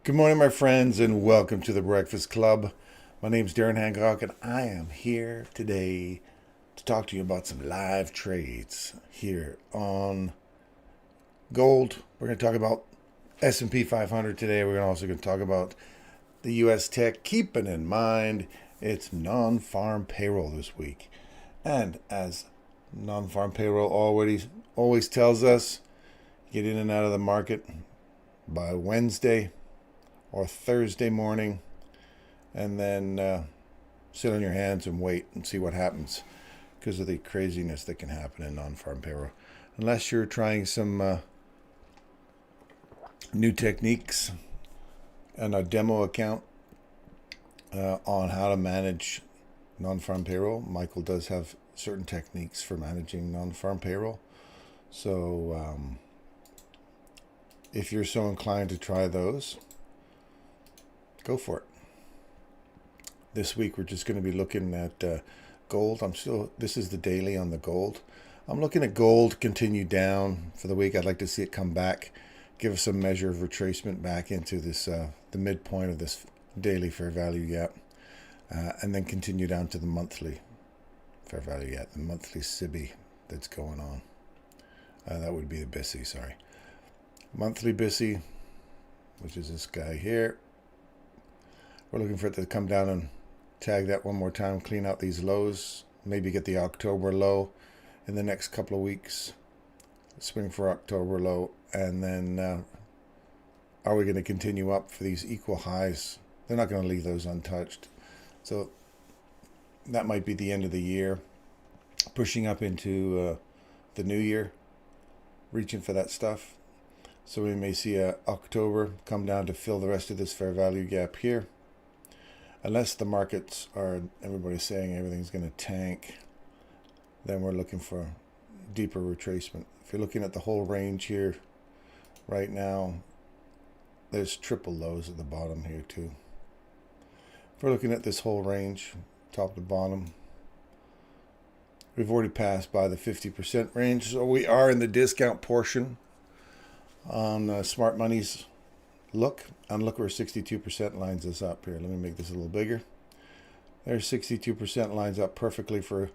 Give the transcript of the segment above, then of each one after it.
Good morning, my friends, and welcome to the Breakfast Club. My name's Darren Hancock, and I am here today to talk to you about some live trades here on gold. We're going to talk about S&P 500 today. We're also going to talk about the U.S. tech, keeping in mind it's non-farm payroll this week. And as non-farm payroll always tells us, get in and out of the market by Wednesday or Thursday morning, and then sit on your hands and wait and see what happens because of the craziness that can happen in non-farm payroll. Unless you're trying some new techniques and a demo account on how to manage non-farm payroll. Michael does have certain techniques for managing non-farm payroll. So if you're so inclined to try those, go for it. This week we're just going to be looking at gold. This is the daily on the gold. I'm looking at gold continue down for the week. I'd like to see it come back, give us some measure of retracement back into this the midpoint of this daily fair value gap, and then continue down to the monthly fair value gap, the monthly SIBI that's going on. That would be the BISI, sorry. Monthly BISI, which is this guy here. We're looking for it to come down and tag that one more time, clean out these lows, maybe get the October low in the next couple of weeks, swing for October low, and then are we going to continue up for these equal highs? They're not going to leave those untouched. So that might be the end of the year, pushing up into the new year, reaching for that stuff. So we may see October come down to fill the rest of this fair value gap here. Unless the markets are, everybody's saying everything's going to tank, then we're looking for deeper retracement. If you're looking at the whole range here right now, there's triple lows at the bottom here too. If we're looking at this whole range, top to bottom, we've already passed by the 50% range, so we are in the discount portion on Smart Money's look, and look where 62% lines us up here. Let me make this a little bigger. There's 62% lines up perfectly for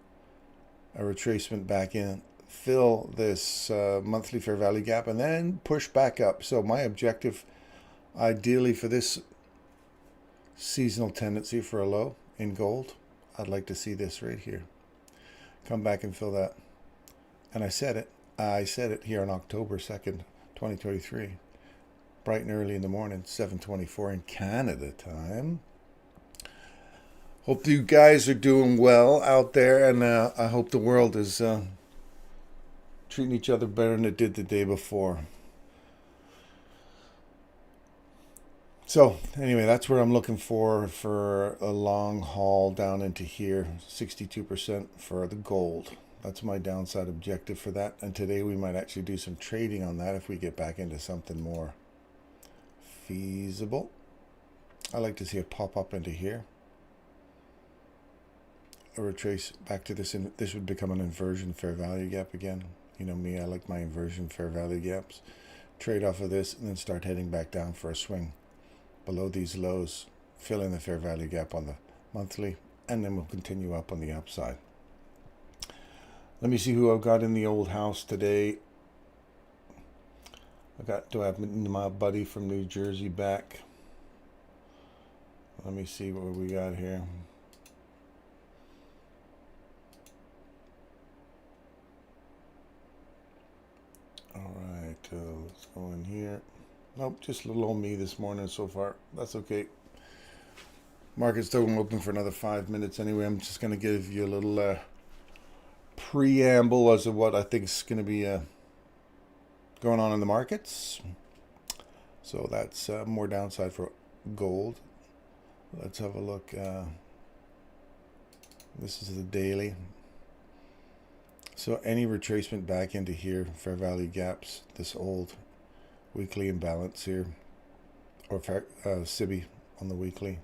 a retracement back in, fill this monthly fair value gap, and then push back up. So my objective, ideally for this seasonal tendency for a low in gold, I'd like to see this right here come back and fill that. And I said it here on October 2nd, 2023. Bright and early in the morning, 7:24 in Canada time. Hope you guys are doing well out there, and I hope the world is treating each other better than it did the day before. So anyway, that's where I'm looking for a long haul down into here, 62% for the gold. That's my downside objective for that. And today we might actually do some trading on that if we get back into something more feasible. I like to see it pop up into here, a retrace back to this. This would become an inversion fair value gap again. You know me, I like my inversion fair value gaps. Trade off of this and then start heading back down for a swing below these lows, fill in the fair value gap on the monthly, and then we'll continue up on the upside. Let me see who I've got in the old house today. Do I have my buddy from New Jersey back? Let me see what we got here. All right, let's go in here. Nope, just little old me this morning so far. That's okay. Market's still open for another 5 minutes anyway. I'm just going to give you a little preamble as to what I think is going to be going on in the markets. So that's more downside for gold. Let's have a look. This is the daily. So any retracement back into here, fair value gaps, this old weekly imbalance here, or SIBI on the weekly.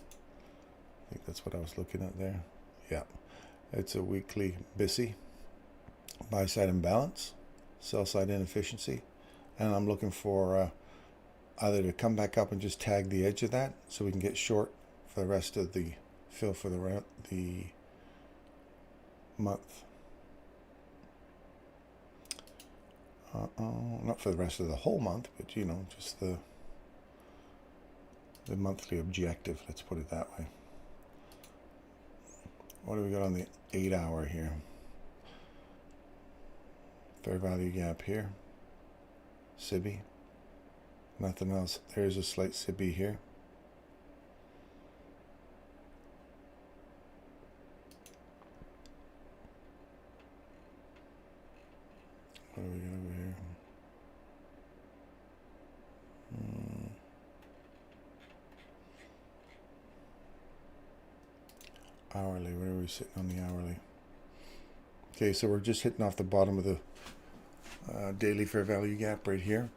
I think that's what I was looking at there. Yeah, it's a weekly BISI, buy side imbalance, sell side inefficiency, and I'm looking for either to come back up and just tag the edge of that so we can get short for the rest of the fill for the month. Not for the rest of the whole month, but you know, just the monthly objective, let's put it that way. What do we got on the 8 hour here? Fair value gap here. SIBI. Nothing else. There's a slight SIBI here. What do we got over here? Hourly, where are we sitting on the hourly? Okay, so we're just hitting off the bottom of the daily fair value gap right here.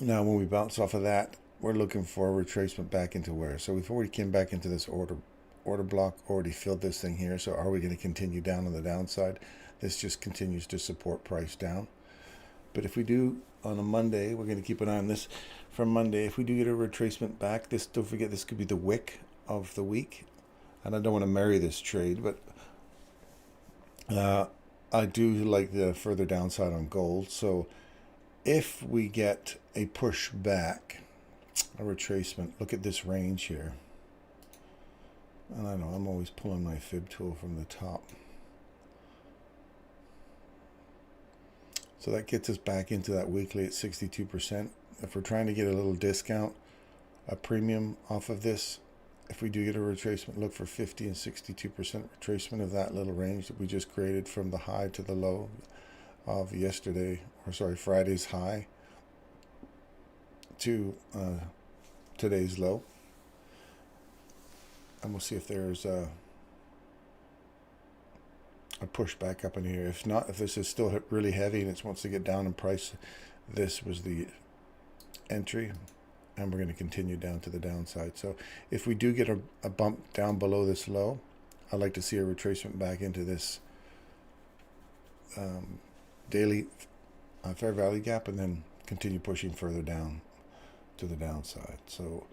Now when we bounce off of that, we're looking for a retracement back into where? So we've already came back into this order block, already filled this thing here. So are we going to continue down on the downside? This just continues to support price down. But if we do on a Monday, we're going to keep an eye on this from Monday. If we do get a retracement back, this, don't forget, this could be the wick of the week. And I don't want to marry this trade, but I do like the further downside on gold. So if we get a push back, a retracement, look at this range here. And I know I'm always pulling my fib tool from the top. So that gets us back into that weekly at 62%. If we're trying to get a little discount, a premium off of this, if we do get a retracement, look for 50 and 62% retracement of that little range that we just created from the high to the low of yesterday, or sorry, Friday's high to today's low. And we'll see if there's a push back up in here. If not, if this is still really heavy and it wants to get down in price, this was the entry. And we're going to continue down to the downside. So if we do get a bump down below this low, I'd like to see a retracement back into this daily fair value gap and then continue pushing further down to the downside. So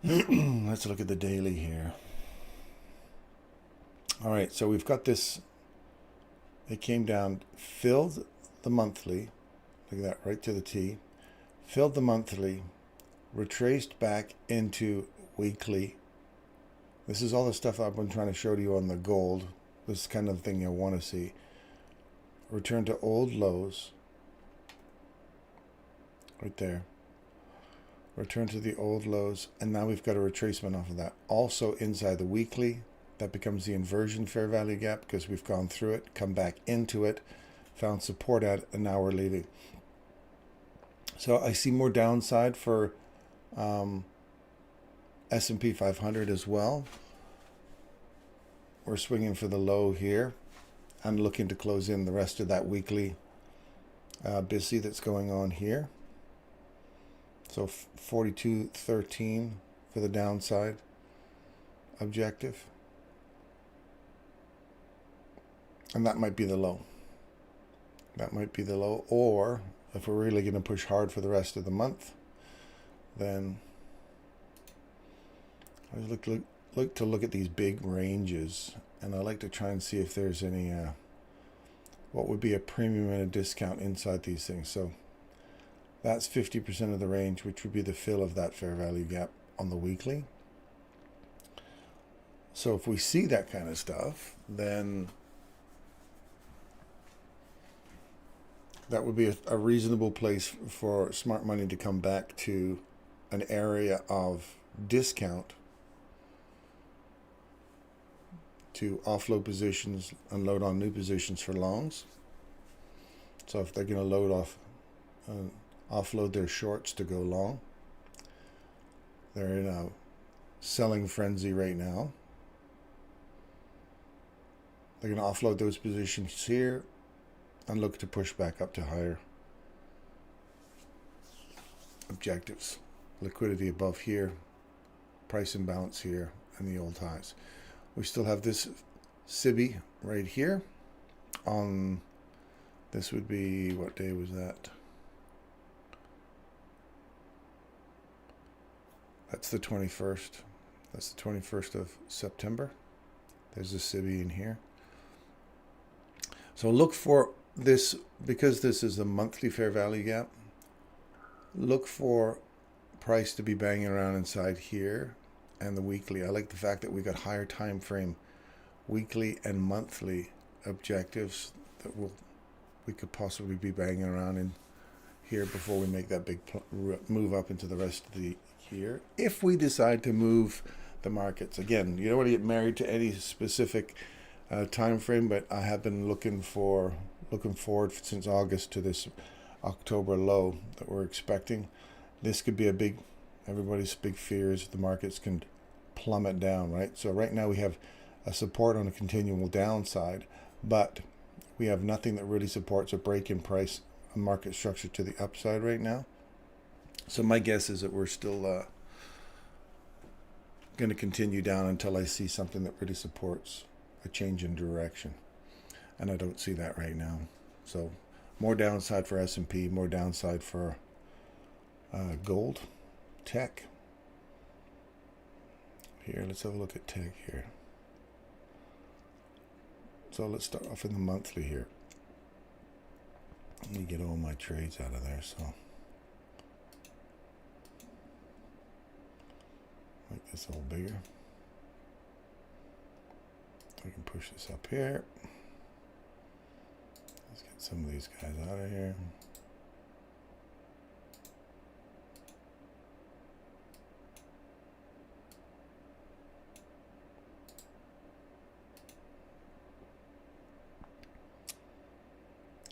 let's look at the daily here. All right, so we've got this. It came down, filled the monthly. Look at that, right to the T. Filled the monthly, retraced back into weekly. This is all the stuff I've been trying to show to you on the gold. This is kind of the thing you'll want to see. Return to old lows. Right there. Return to the old lows. And now we've got a retracement off of that. Also inside the weekly, that becomes the inversion fair value gap because we've gone through it, come back into it, found support at it, and now we're leaving. So I see more downside for S&P 500 as well. We're swinging for the low here. I'm looking to close in the rest of that weekly busy that's going on here. So 42.13 for the downside objective. And that might be the low. That might be the low. Or if we're really going to push hard for the rest of the month, then I look at these big ranges, and I like to try and see if there's any what would be a premium and a discount inside these things. So that's 50% of the range, which would be the fill of that fair value gap on the weekly. So if we see that kind of stuff, then that would be a reasonable place for smart money to come back to an area of discount to offload positions and load on new positions for longs. So if they're going to load offload their shorts to go long, they're in a selling frenzy right now. They're going to offload those positions here and look to push back up to higher objectives. Liquidity above here, price imbalance here, and the old highs. We still have this SIBI right here on, this would be, what day was that? That's the 21st. That's the 21st of September. There's the city in here. So look for this, because this is a monthly fair value gap, look for price to be banging around inside here and the weekly. I like the fact that we got higher time frame weekly and monthly objectives that we could possibly be banging around in here before we make that big move up into the rest of the year. If we decide to move the markets again, you don't want to get married to any specific time frame, but I have been looking forward since August to this October low that we're expecting. This could be a big, everybody's big fear is the markets can plummet down, right? So right now we have a support on a continual downside, but we have nothing that really supports a break in price, a market structure to the upside right now. So my guess is that we're still going to continue down until I see something that really supports a change in direction, and I don't see that right now. So more downside for S&P, more downside for gold, tech. Here, let's have a look at tech here. So let's start off in the monthly here. Let me get all my trades out of there. So make this a little bigger. I can push this up here. Let's get some of these guys out of here.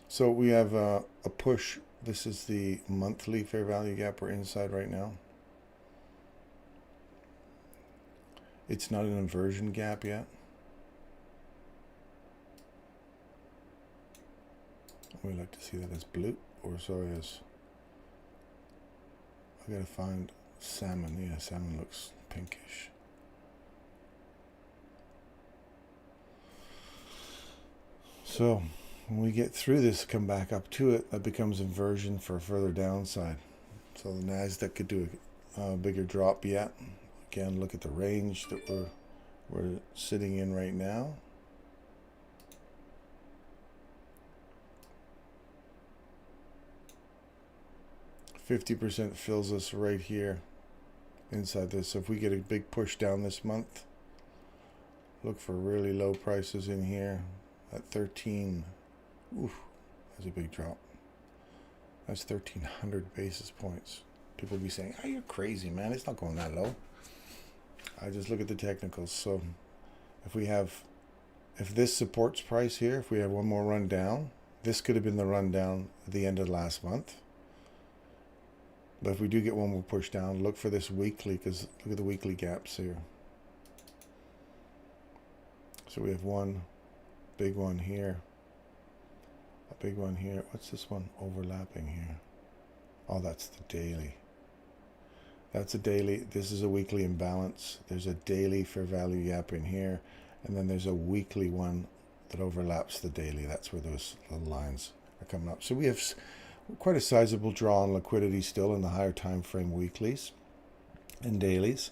So we have a push. This is the monthly fair value gap we're inside right now. It's not an inversion gap yet. We like to see that as blue, or sorry, as I gotta find salmon. Yeah, salmon looks pinkish. So when we get through this, come back up to it, that becomes inversion for a further downside. So the NASDAQ could do a bigger drop yet. Again, look at the range that we're sitting in right now. %50 fills us right here inside this. So if we get a big push down this month, look for really low prices in here at 13. Oof, that's a big drop. That's 1,300 basis points. People will be saying, "Oh, you're crazy, man. It's not going that low." I just look at the technicals. So if this supports price here, if we have one more run down, this could have been the run down at the end of last month. But if we do get one more push down, look for this weekly, because look at the weekly gaps here. So we have one big one here, a big one here. What's this one overlapping here? Oh, that's the daily. That's a daily. This is a weekly imbalance. There's a daily fair value gap in here, and then there's a weekly one that overlaps the daily. That's where those little lines are coming up. So we have quite a sizable draw on liquidity still in the higher time frame weeklies and dailies.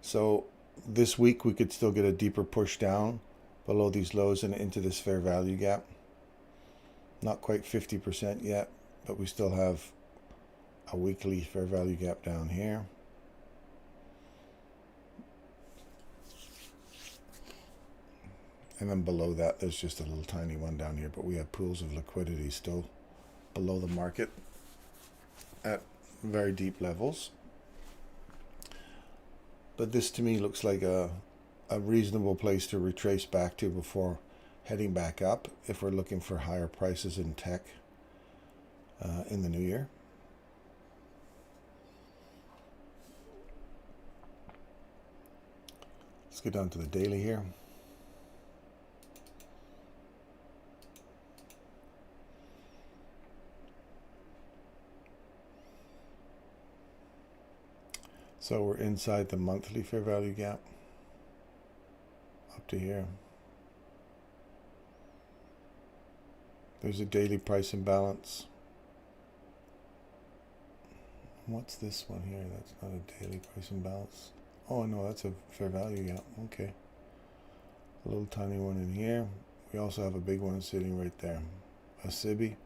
So this week we could still get a deeper push down below these lows and into this fair value gap. Not quite 50% yet, but we still have a weekly fair value gap down here. And then below that, there's just a little tiny one down here, but we have pools of liquidity still below the market at very deep levels. But this to me looks like a reasonable place to retrace back to before heading back up if we're looking for higher prices in tech in the new year. Let's get down to the daily here. So we're inside the monthly fair value gap up to here. There's a daily price imbalance. What's this one here? That's not a daily price imbalance. Oh no, that's a fair value gap. Okay. A little tiny one in here. We also have a big one sitting right there. A SIBI,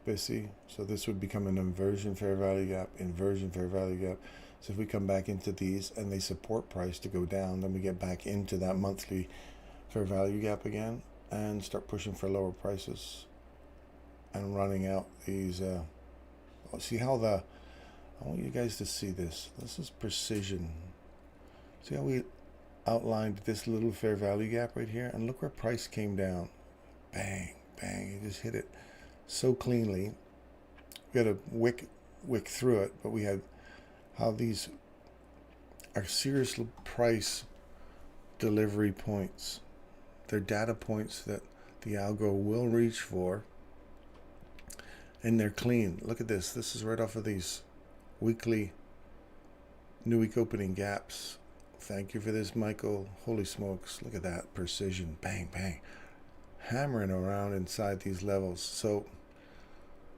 BISI. So this would become an inversion fair value gap, inversion fair value gap. So if we come back into these and they support price to go down, then we get back into that monthly fair value gap again and start pushing for lower prices and running out these. See how I want you guys to see this. This is precision. See how we outlined this little fair value gap right here? And look where price came down. Bang, bang. You just hit it so cleanly. We had a wick through it, but we had how these are serious price delivery points. They're data points that the algo will reach for. And they're clean. Look at this. This is right off of these weekly new week opening gaps. Thank you for this, Michael. Holy smokes. Look at that precision. Bang, bang. Hammering around inside these levels. So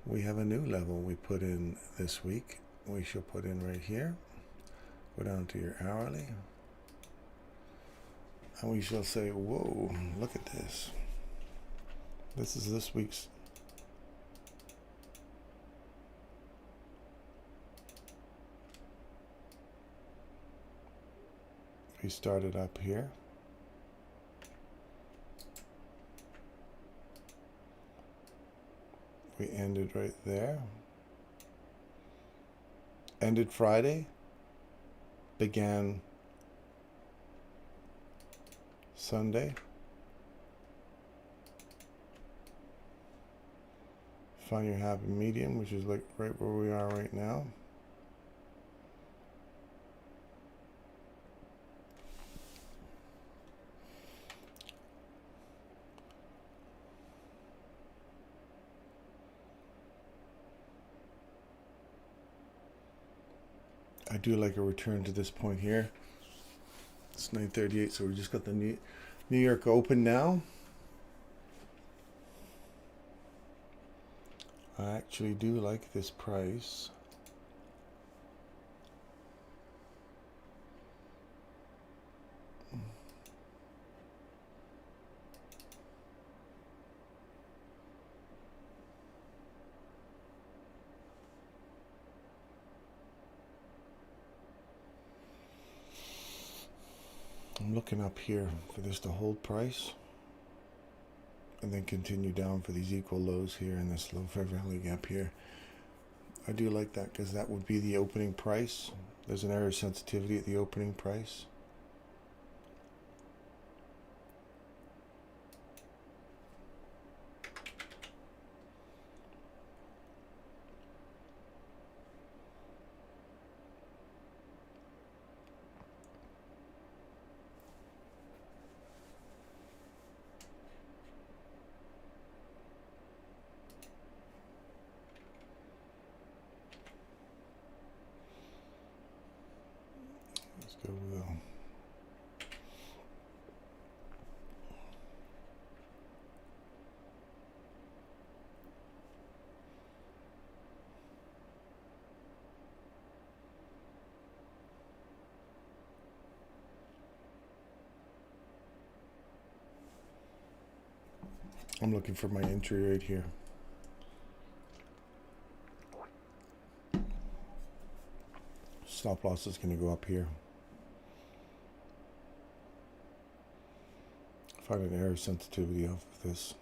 we have a new level we put in this week. We shall put in right here. Go down to your hourly. And we shall say, whoa, look at this. This is this week's. We started up here. We ended right there. Ended Friday. Began Sunday. Find your happy medium, which is like right where we are right now. I do like a return to this point here. It's 9:38, so we just got the New York Open now. I actually do like this price. I'm looking up here for this to hold price and then continue down for these equal lows here in this low fair value gap here. I do like that because that would be the opening price. There's an error sensitivity at the opening price. Let's go with I'm looking for my entry right here. Stop loss is going to go up here. Find an error sensitivity off of this.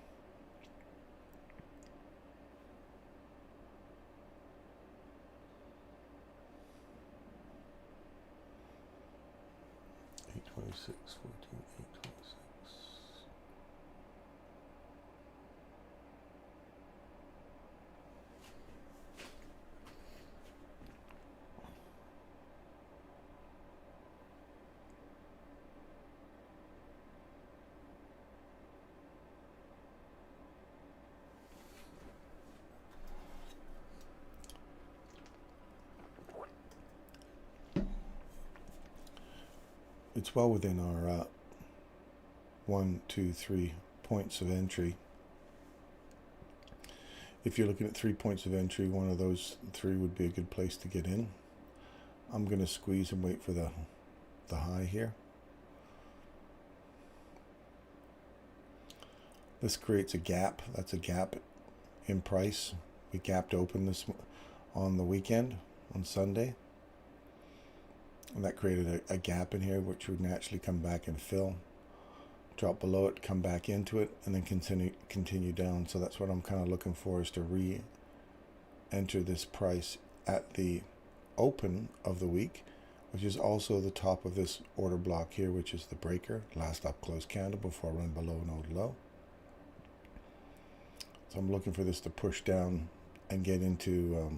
$826.14, $826. It's well within our 1, 2, 3 points of entry. If you're looking at 3 points of entry, one of those 3 would be a good place to get in. I'm going to squeeze and wait for the high here. This creates a gap. That's a gap in price. We gapped open this on the weekend, on Sunday. And that created a gap in here, which would naturally come back and fill. Drop below it, come back into it, and then continue down. So that's what I'm kind of looking for, is to re-enter this price at the open of the week, which is also the top of this order block here, which is the breaker, last up close candle before I run below node low. So I'm looking for this to push down and get into,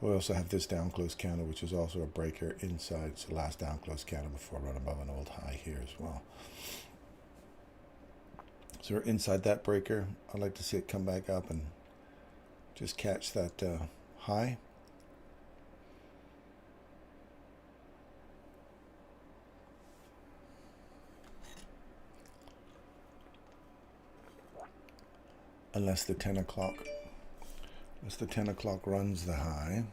we also have this down close candle, which is also a breaker inside. It's the last down close candle before I run above an old high here as well. So we're inside that breaker. I'd like to see it come back up and just catch that high. Unless the 10 o'clock runs the high.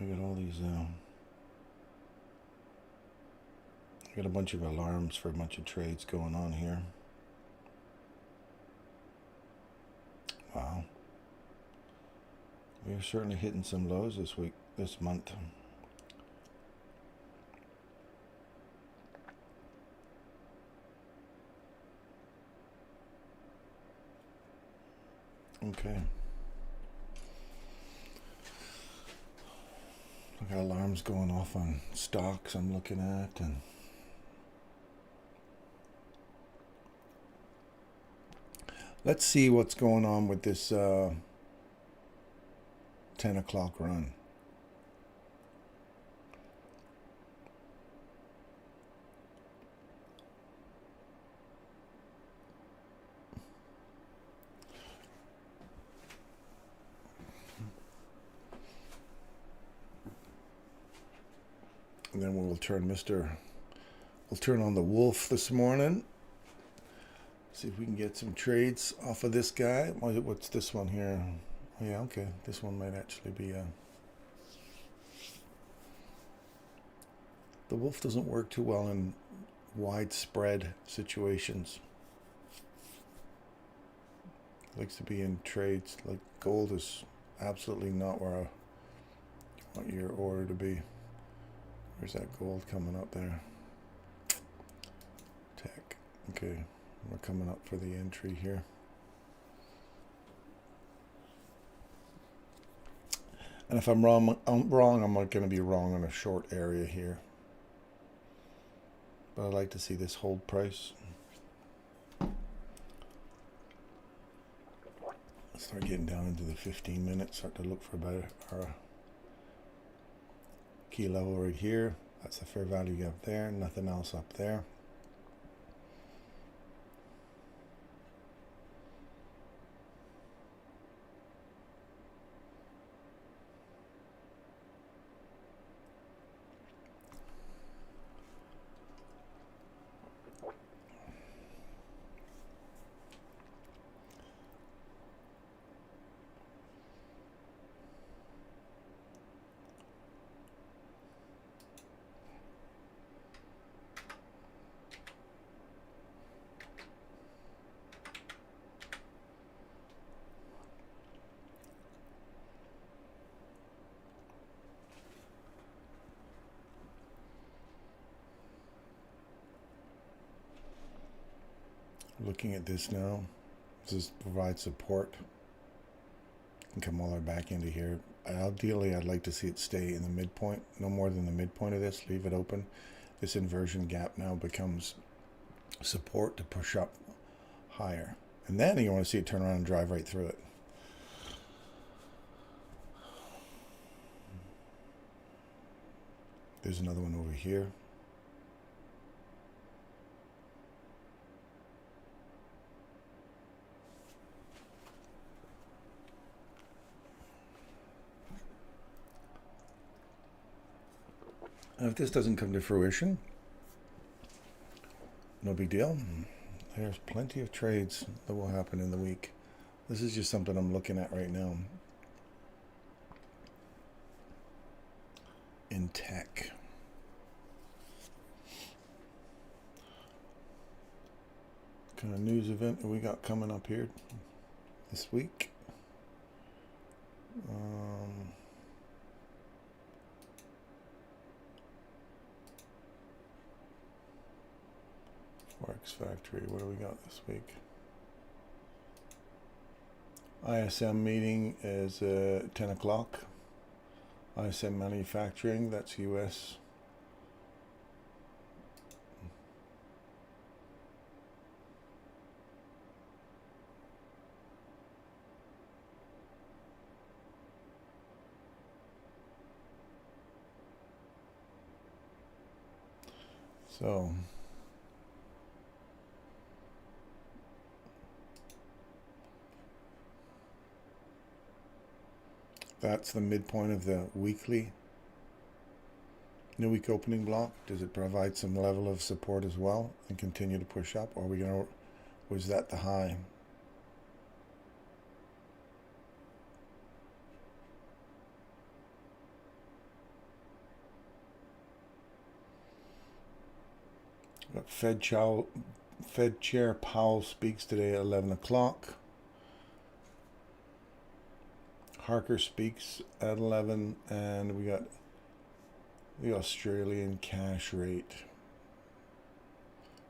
We got all these got a bunch of alarms for a bunch of trades going on here. Wow. We're certainly hitting some lows this month. Okay. I got alarms going off on stocks I'm looking at, and let's see what's going on with this 10 o'clock run. And then we'll turn on the wolf this morning. See if we can get some trades off of this guy. What's this one here? Oh, yeah, okay. This one might actually be the wolf doesn't work too well in widespread situations. It likes to be in trades. Like gold is absolutely not where I want your order to be. Where's that gold coming up there? Tech. Okay, we're coming up for the entry here. And if I'm wrong, I'm not going to be wrong on a short area here. But I'd like to see this hold price. Start getting down into the 15 minutes. Start to look for about our key level right here. That's the fair value gap there. Nothing else up there. Looking at this now, this provides support. And come all the way back into here. Ideally, I'd like to see it stay in the midpoint, no more than the midpoint of this. Leave it open. This inversion gap now becomes support to push up higher. And then you want to see it turn around and drive right through it. There's another one over here. And if this doesn't come to fruition, no big deal. There's plenty of trades that will happen in the week. This is just something I'm looking at right now. In tech. What kind of news event that we got coming up here this week? Forex Factory, what do we got this week? ISM meeting is 10 o'clock. ISM Manufacturing, that's US. So that's the midpoint of the weekly new week opening block. Does it provide some level of support as well and continue to push up? Or are we gonna, was that the high? Fed Chair Powell speaks today at 11 o'clock. Harker speaks at 11, and we got the Australian cash rate.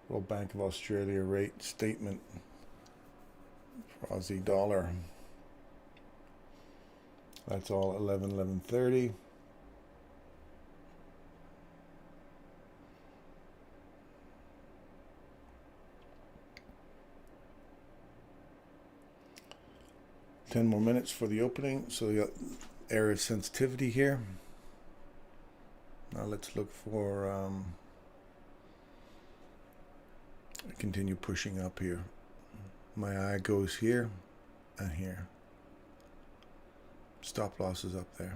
World Bank of Australia rate statement for Aussie dollar. That's all 11:30. Ten more minutes for the opening. So you got area of sensitivity here. Now let's look for continue pushing up here. My eye goes here and here. Stop loss is up there.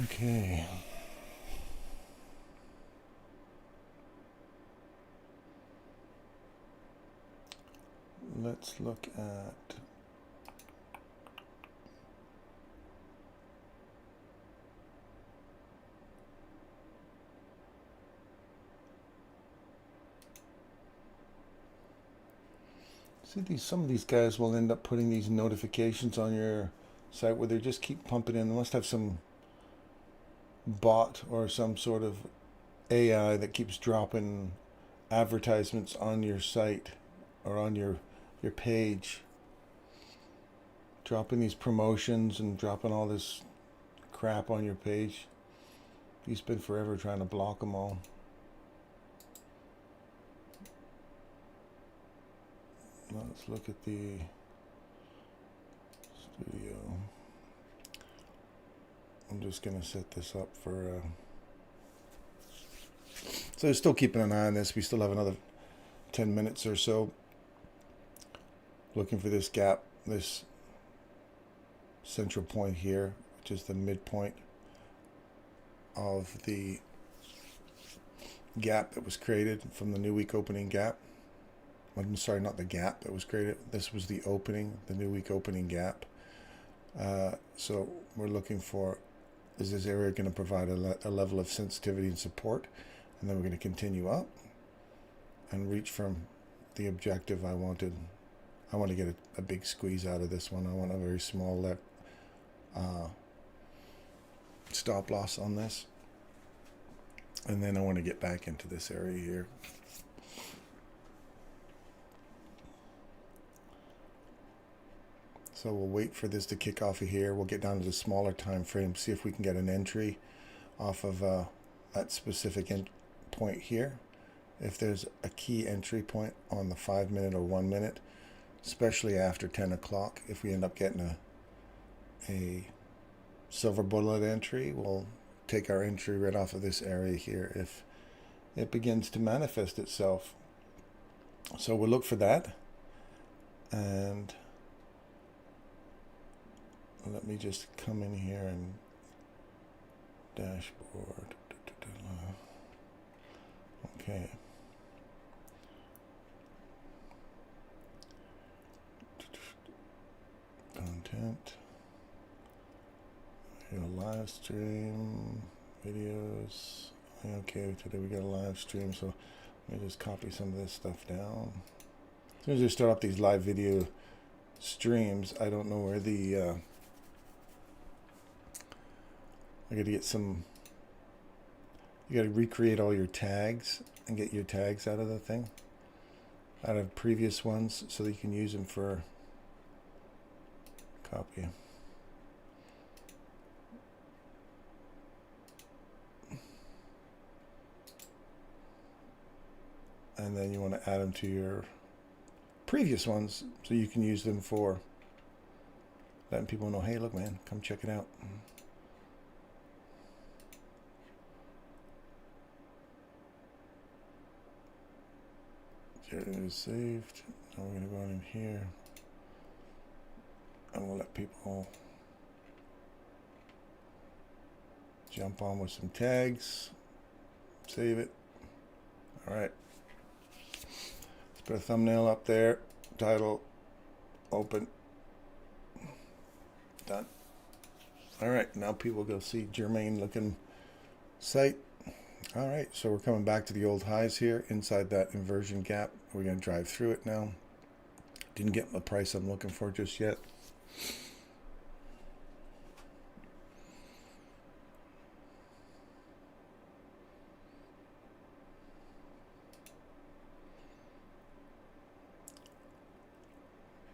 Okay. Let's look at some of these guys will end up putting these notifications on your site where they just keep pumping in. They must have some bot or some sort of AI that keeps dropping advertisements on your site or on your page, dropping these promotions and dropping all this crap on your page. He's been forever trying to block them all. Let's look at the studio. I'm just going to set this up for so still keeping an eye on this. We still have another 10 minutes or so. Looking for this gap, this central point here, which is the midpoint of the gap that was created from the new week opening gap. I'm sorry, not the gap that was created. This was the opening, the new week opening gap. So we're looking for, is this area going to provide a level of sensitivity and support? And then we're going to continue up and reach from the objective I wanted. I want to get a big squeeze out of this one. I want a very small stop loss on this. And then I want to get back into this area here. So we'll wait for this to kick off of here. We'll get down to the smaller time frame, see if we can get an entry off of that specific point here. If there's a key entry point on the 5 minute or 1 minute, especially after 10 o'clock, if we end up getting a silver bullet entry. We'll take our entry right off of this area here if it begins to manifest itself. So we'll look for that. And let me just come in here and dashboard. Okay. Content. Here, live stream videos. Okay, today we got a live stream, so let me just copy some of this stuff down. As soon as I start up these live video streams, I don't know where the I got to get some. You got to recreate all your tags and get your tags out of the thing, out of previous ones, so that you can use them for copy. And then you want to add them to your previous ones so you can use them for letting people know, hey, look, man, come check it out. Here it is saved. Now we're going to go in here and we'll let people jump on with some tags. Save it. All right. Let's put a thumbnail up there. Title, open. Done. All right. Now people go see Germain looking site. All right. So we're coming back to the old highs here inside that inversion gap. We're going to drive through it now. Didn't get the price I'm looking for just yet.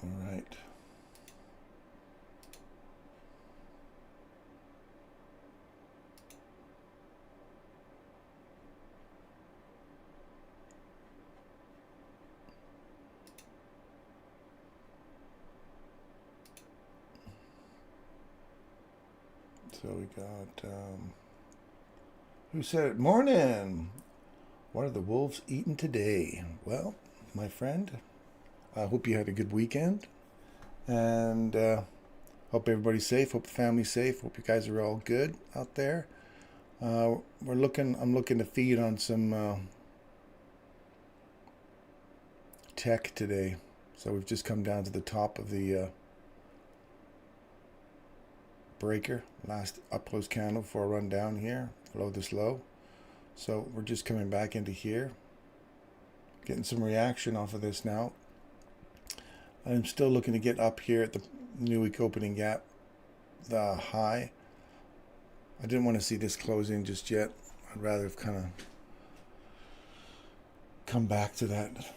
All right. So we got, who said it? Morning! What are the wolves eating today? Well, my friend, I hope you had a good weekend. And hope everybody's safe. Hope the family's safe. Hope you guys are all good out there. I'm looking to feed on some tech today. So we've just come down to the top of the breaker, last up close candle before I run down here below this low. So we're just coming back into here, getting some reaction off of this now. I'm still looking to get up here at the new week opening gap, the high. I didn't want to see this closing just yet. I'd rather have kind of come back to that,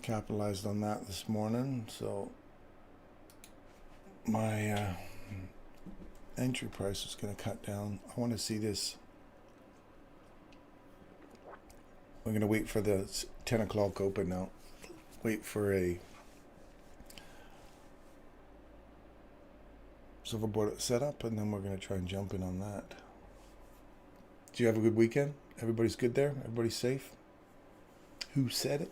capitalized on that this morning. So my entry price is going to cut down. I want to see this. We're going to wait for the 10 o'clock open now. Wait for a silver bullet setup, and then we're going to try and jump in on that. Did you have a good weekend? Everybody's good there? Everybody's safe? Who said it?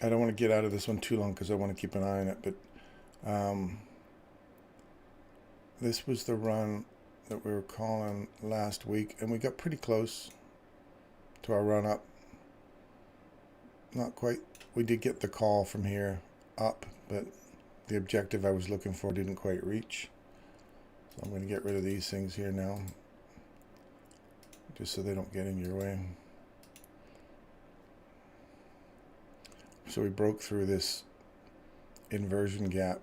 I don't want to get out of this one too long because I want to keep an eye on it, but this was the run that we were calling last week, and we got pretty close to our run up. Not quite. We did get the call from here up, but the objective I was looking for didn't quite reach. So I'm going to get rid of these things here now, just so they don't get in your way. So we broke through this inversion gap,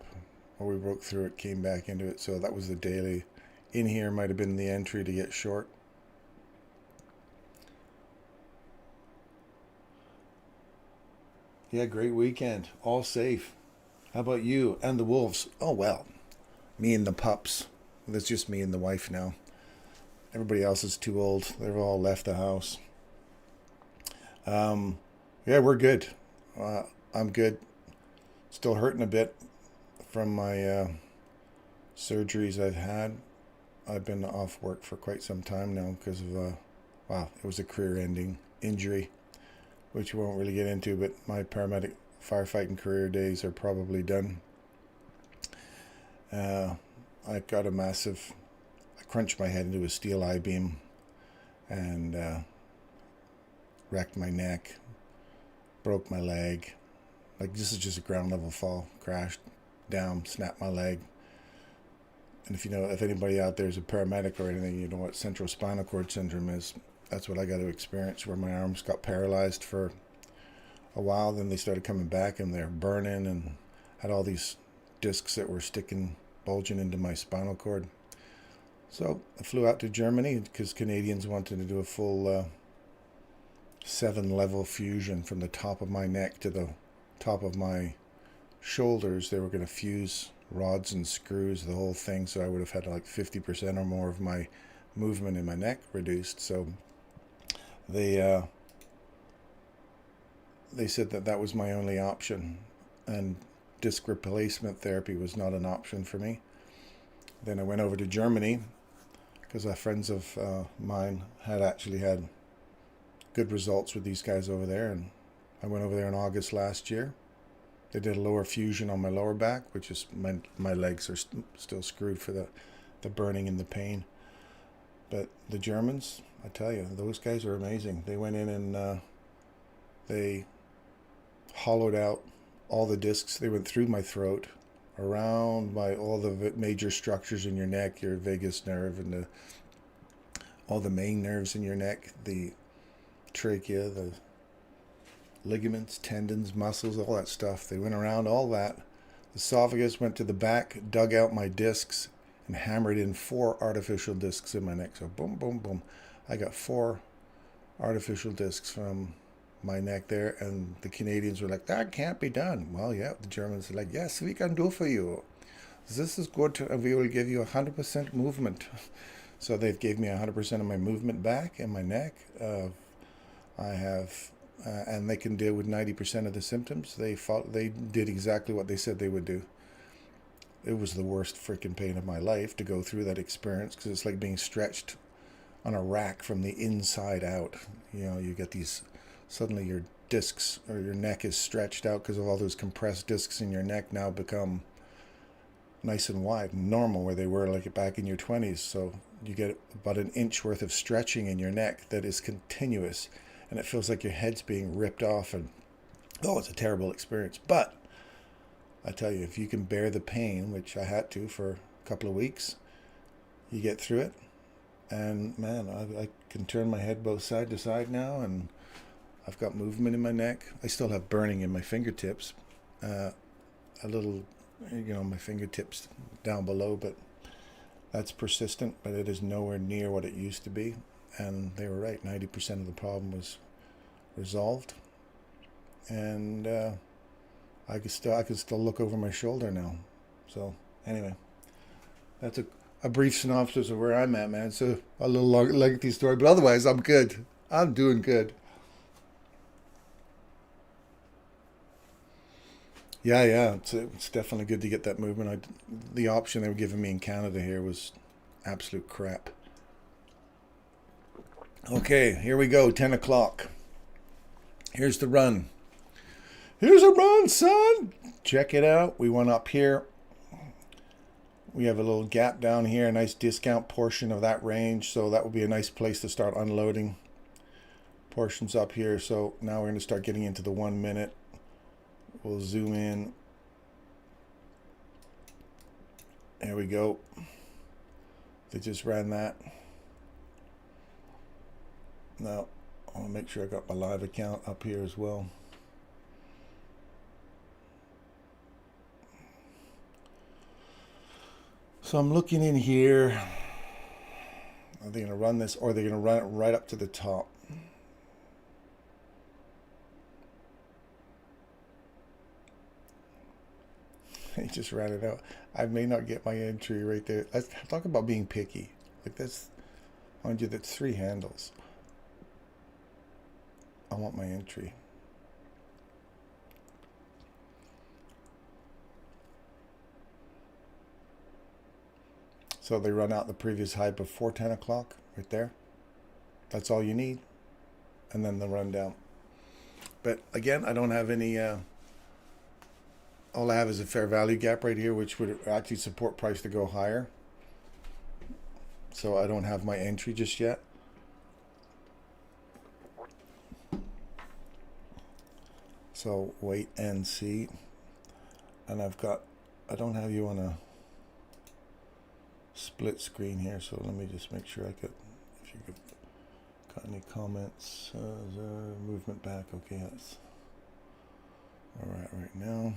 or we broke through it, came back into it. So that was the daily. In here might have been the entry to get short. Yeah, great weekend. All safe. How about you and the wolves? Oh, well, me and the pups. That's just me and the wife now. Everybody else is too old. They've all left the house. Yeah, we're good. I'm good. Still hurting a bit from my surgeries I've had. I've been off work for quite some time now because of, wow, it was a career-ending injury, which we won't really get into, but my paramedic firefighting career days are probably done. I got a massive, I crunched my head into a steel I-beam and wrecked my neck, broke my leg. Like, this is just a ground level fall. Crashed down, snapped my leg. And if you know, if anybody out there is a paramedic or anything, you know what central spinal cord syndrome is. That's what I got to experience, where my arms got paralyzed for a while. Then they started coming back and they're burning, and had all these discs that were sticking, bulging into my spinal cord. So I flew out to Germany because Canadians wanted to do a full 7-level fusion from the top of my neck to the top of my shoulders. They were going to fuse rods and screws, the whole thing, so I would have had like 50% or more of my movement in my neck reduced. So they said that that was my only option, and disc replacement therapy was not an option for me. Then I went over to Germany because friends of mine had actually had good results with these guys over there, and I went over there in August last year. They did a lower fusion on my lower back, which is my legs are still screwed for the burning and the pain. But the Germans, I tell you, those guys are amazing. They went in and they hollowed out all the discs. They went through my throat, around all the major structures in your neck, your vagus nerve, and all the main nerves in your neck, the trachea, the ligaments, tendons, muscles, all that stuff. They went around all that. The esophagus, went to the back, dug out my discs, and hammered in 4 artificial discs in my neck. So boom, boom, boom. I got 4 artificial discs from my neck there, and the Canadians were like, that can't be done. Well, yeah, the Germans are like, yes, we can do for you. This is good, and we will give you 100% movement. So they've gave me 100% of my movement back in my neck. I have... and they can deal with 90% of the symptoms. They did exactly what they said they would do. It was the worst freaking pain of my life to go through that experience, because it's like being stretched on a rack from the inside out. You know, you get these, suddenly your discs or your neck is stretched out because of all those compressed discs in your neck now become nice and wide, normal, where they were like back in your 20s. So you get about an inch worth of stretching in your neck that is continuous. And it feels like your head's being ripped off, and oh, it's a terrible experience. But I tell you, if you can bear the pain, which I had to for a couple of weeks, you get through it. And man, I can turn my head both side to side now, and I've got movement in my neck. I still have burning in my fingertips, a little, you know, my fingertips down below, but that's persistent, but it is nowhere near what it used to be. And they were right, 90% of the problem was resolved. And I can still look over my shoulder now. So anyway, that's a brief synopsis of where I'm at, man. It's a little lengthy story, but otherwise I'm good. I'm doing good. Yeah, it's definitely good to get that movement. The option they were giving me in Canada here was absolute crap. Okay, here we go, 10 o'clock. Here's the run. Here's a run, son. Check it out. We went up here. We have a little gap down here, a nice discount portion of that range. So that would be a nice place to start unloading portions up here. So now we're going to start getting into the 1 minute. We'll zoom in. There we go. They just ran that. Now, I'll make sure I got my live account up here as well. So I'm looking in here. Are they going to run this, or are they going to run it right up to the top? He just ran it out. I may not get my entry right there. Let's talk about being picky. Like that's, mind you, that's 3 handles. I want my entry. So they run out the previous high before 10 o'clock, right there. That's all you need. And then the rundown. But again, I don't have any, all I have is a fair value gap right here, which would actually support price to go higher. So I don't have my entry just yet. So wait and see. And I don't have you on a split screen here, so let me just make sure if you got any comments. Movement back, okay, that's all right now.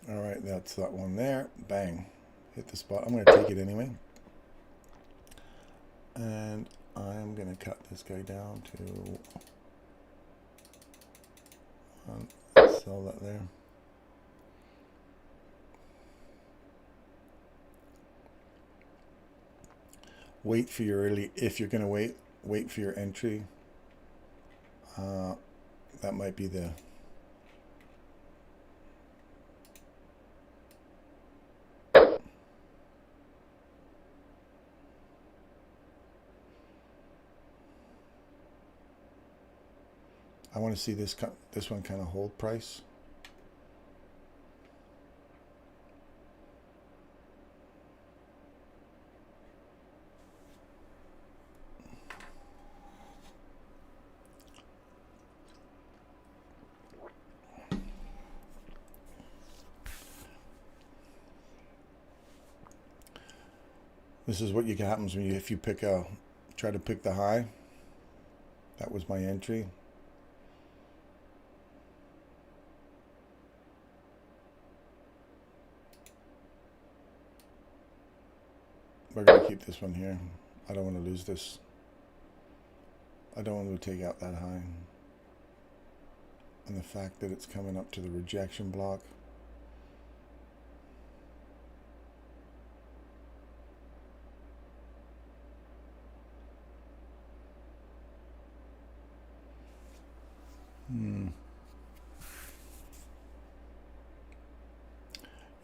All right, that's that one there. Bang, hit the spot. I'm going to take it anyway, and I'm going to cut this guy down to sell that there. Wait for your early, if you're going to wait for your entry. That might be the I want to see this one kind of hold price. This is what happens when if you try to pick the high. That was my entry. We're going to keep this one here. I don't want to lose this. I don't want to take out that high. And the fact that it's coming up to the rejection block.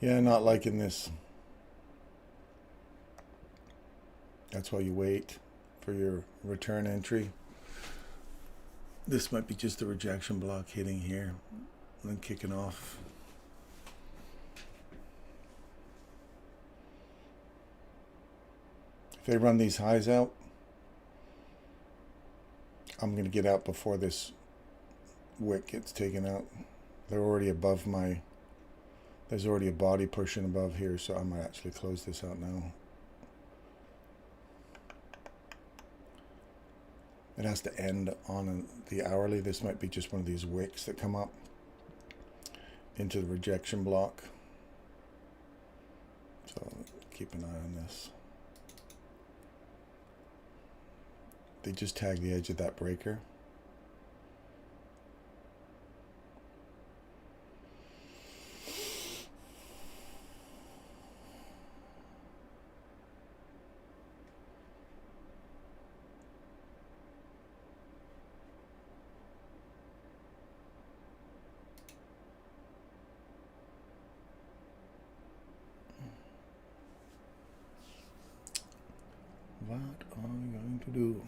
Yeah, not liking this. That's why you wait for your return entry. This might be just a rejection block hitting here and then kicking off. If they run these highs out, I'm going to get out before this wick gets taken out. They're already above there's already a body pushing above here, so I might actually close this out now. It has to end on the hourly. This might be just one of these wicks that come up into the rejection block. So keep an eye on this. They just tag the edge of that breaker. What are we going to do?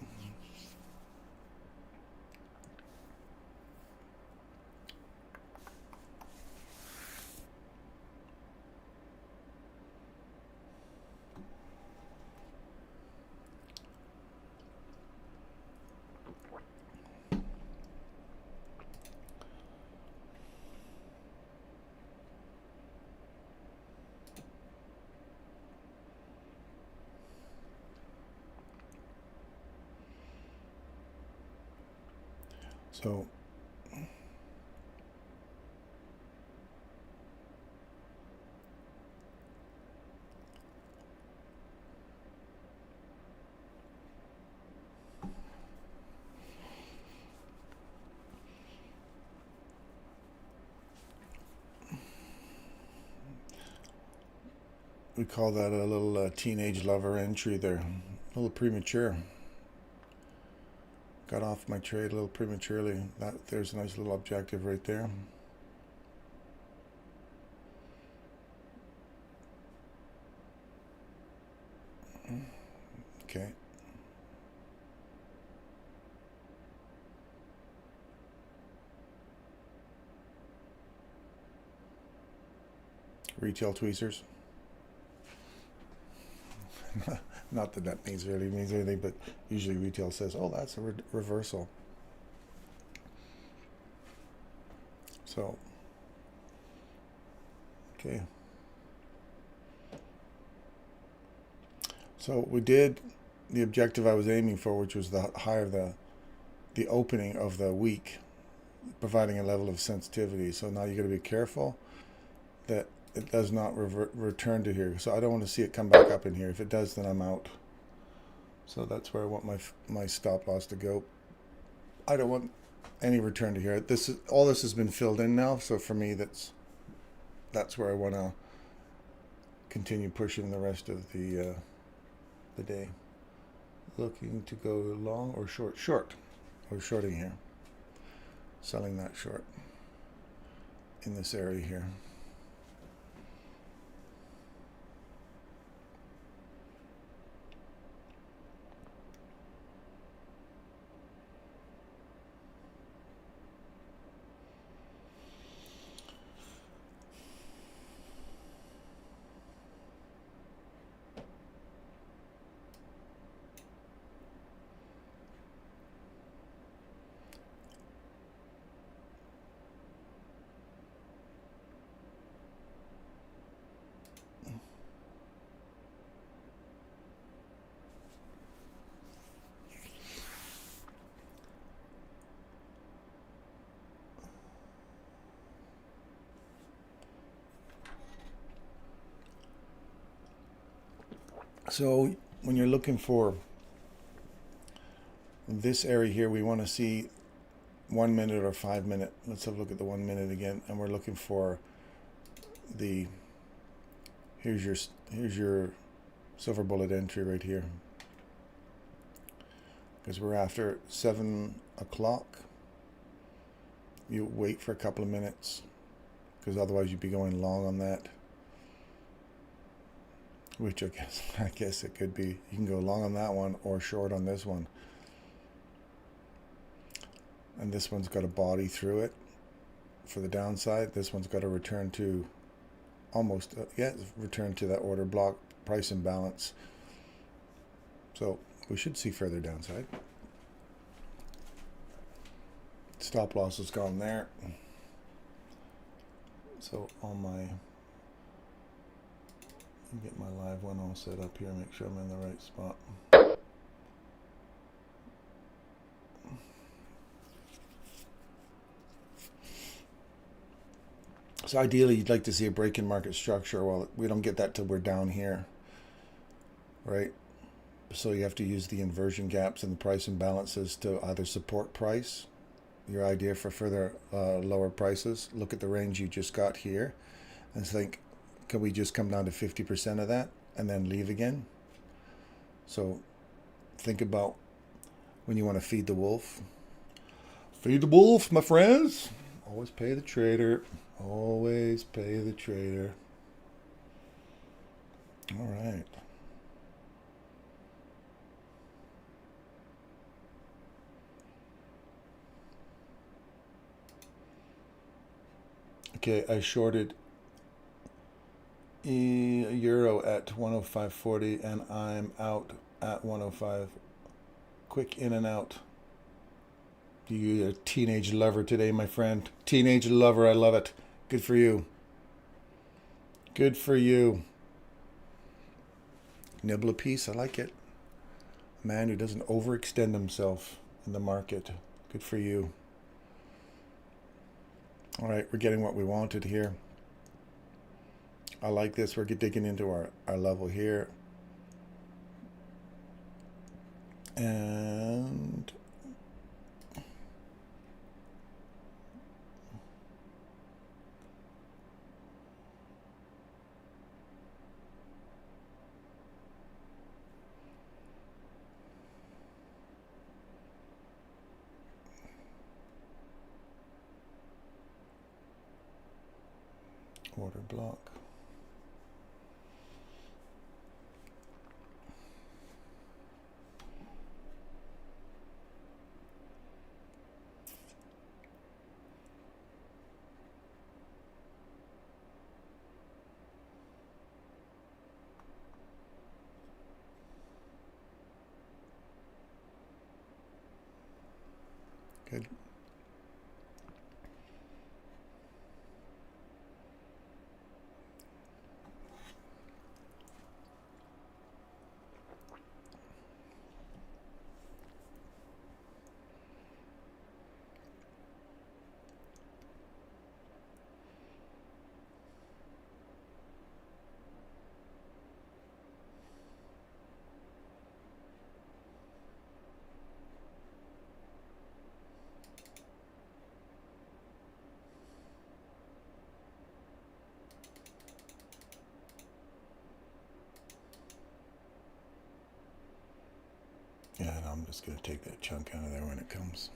So we call that a little teenage lover entry there. A little premature. Got off my trade a little prematurely. There's a nice little objective right there. Okay. Retail tweezers. Not that that really means anything, but usually retail says, oh, that's a reversal. So, okay. So we did the objective I was aiming for, which was the high of the opening of the week, providing a level of sensitivity. So now you got to be careful that it does not return to here. So I don't want to see it come back up in here. If it does, then I'm out. So that's where I want my stop loss to go. I don't want any return to here. All this has been filled in now. So for me, that's where I want to continue pushing the rest of the day. Looking to go long or short? Short. We're shorting here. Selling that short in this area here. So when you're looking for this area here, we want to see 1 minute or 5 minute. Let's have a look at the 1 minute again, and we're looking for here's your silver bullet entry right here, because we're after 7 o'clock. You wait for a couple of minutes, because otherwise you'd be going long on that. Which I guess it could be. You can go long on that one or short on this one. And this one's got a body through it for the downside. This one's got to return to almost, return to that order block price imbalance. So we should see further downside. Stop loss has gone there. So on my, get my live one all set up here, make sure I'm in the right spot. So ideally you'd like to see a break in market structure. Well, we don't get that till we're down here, right? So you have to use the inversion gaps and the price imbalances to either support price, your idea for further lower prices. Look at the range you just got here and think, can we just come down to 50% of that and then leave again? So think about when you want to feed the wolf. Feed the wolf, my friends. Always pay the trader. Always pay the trader. All right. Okay, I shorted euro at 105.40 and I'm out at 105. Quick in and out. You're a teenage lover today, my friend. Teenage lover, I love it. Good for you. Good for you. Nibble a piece, I like it. A man who doesn't overextend himself in the market. Good for you. All right, we're getting what we wanted here. I like this. We're digging into our level here. And quarter block. Good. Yeah, and I'm just going to take that chunk out of there when it comes.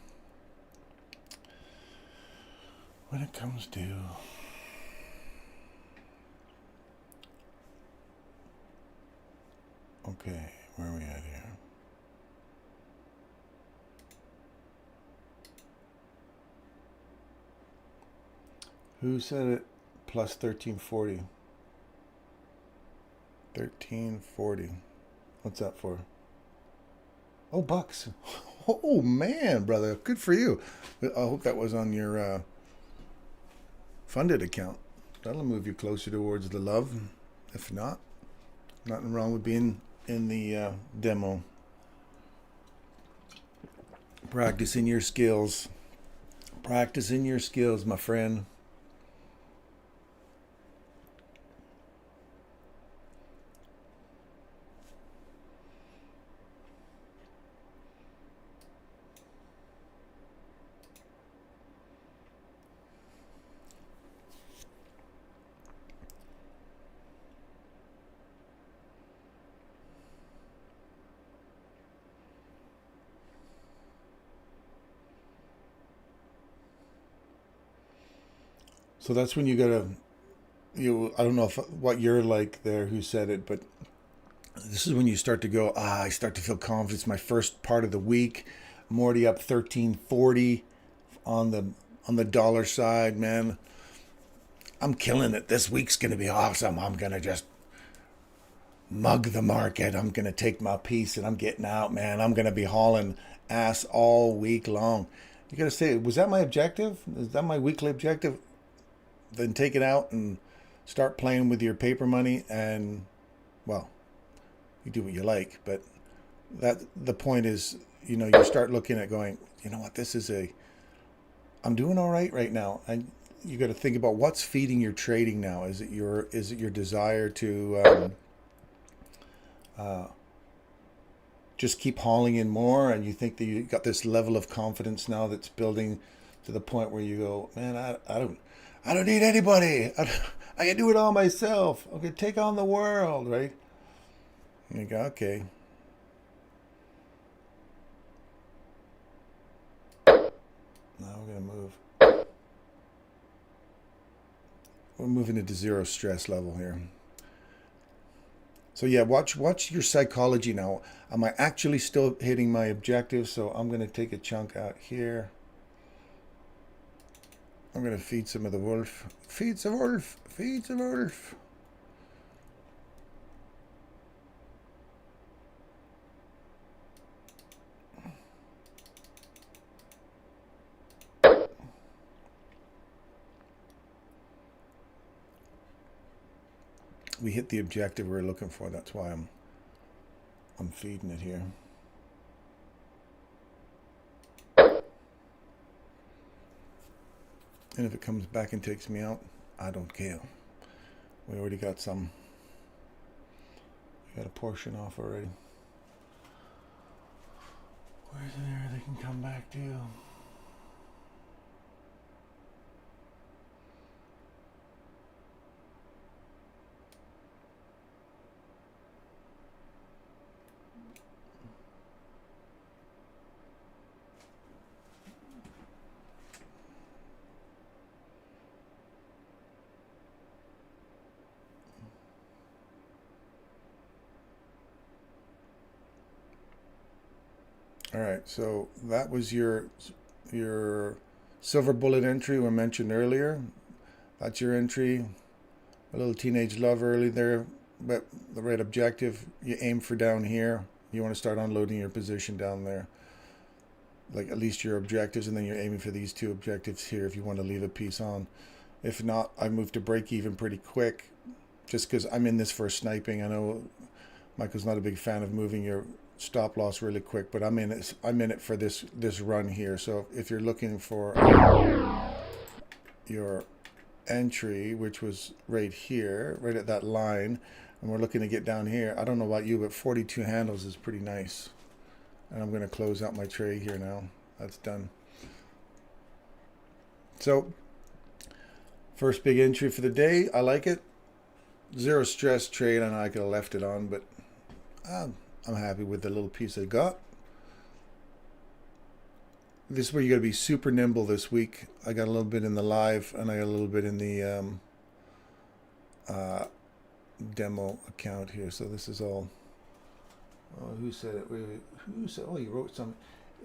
When it comes due. Okay, where are we at here? Who said it? Plus 1340. 1340. What's that for? Oh, bucks. Oh, man, brother. Good for you. I hope that was on your funded account. That'll move you closer towards the love. If not, nothing wrong with being in the demo. Practicing your skills. Practicing your skills, my friend. So that's when you gotta, I don't know what you're like there, who said it, but this is when you start to go, I start to feel confident. It's my first part of the week. I'm already up 1340 on the dollar side, man. I'm killing it. This week's gonna be awesome. I'm gonna just mug the market. I'm gonna take my piece and I'm getting out, man. I'm gonna be hauling ass all week long. You gotta say, was that my objective? Is that my weekly objective? Then take it out and start playing with your paper money, and well, you do what you like, but that the point is, you start looking at going, you know what, I'm doing all right now. And you got to think about what's feeding your trading now. Is it your desire to just keep hauling in more, and you think that you got this level of confidence now that's building to the point where you go, man, I don't need anybody. I can do it all myself. I can take on the world, right? And you go, okay. Now we're going to move. We're moving into zero stress level here. So yeah, watch your psychology now. Am I actually still hitting my objectives? So I'm going to take a chunk out here. I'm going to feed some of the wolf. Feed the wolf. Feed the wolf. We hit the objective we're looking for. That's why I'm feeding it here. And if it comes back and takes me out, I don't care. We already got some. We got a portion off already. Where's there they can come back to? All right, so that was your silver bullet entry we mentioned earlier. That's your entry. A little teenage love early there, but the right objective. You aim for down here. You want to start unloading your position down there, like at least your objectives, and then you're aiming for these two objectives here if you want to leave a piece on. If not, I move to break even pretty quick, just because I'm in this for sniping. I know Michael's not a big fan of moving your stop loss really quick, but I'm in it for this run here. So if you're looking for your entry, which was right here, right at that line, and we're looking to get down here, I don't know about you, but 42 handles is pretty nice. And I'm going to close out my trade here now. That's done. So first big entry for the day. I like it. Zero stress trade. I know I could have left it on, but I'm happy with the little piece I got. This is where you got to be super nimble this week. I got a little bit in the live, and I got a little bit in the demo account here. So this is all. Oh, who said it? Who said? Oh, you wrote some.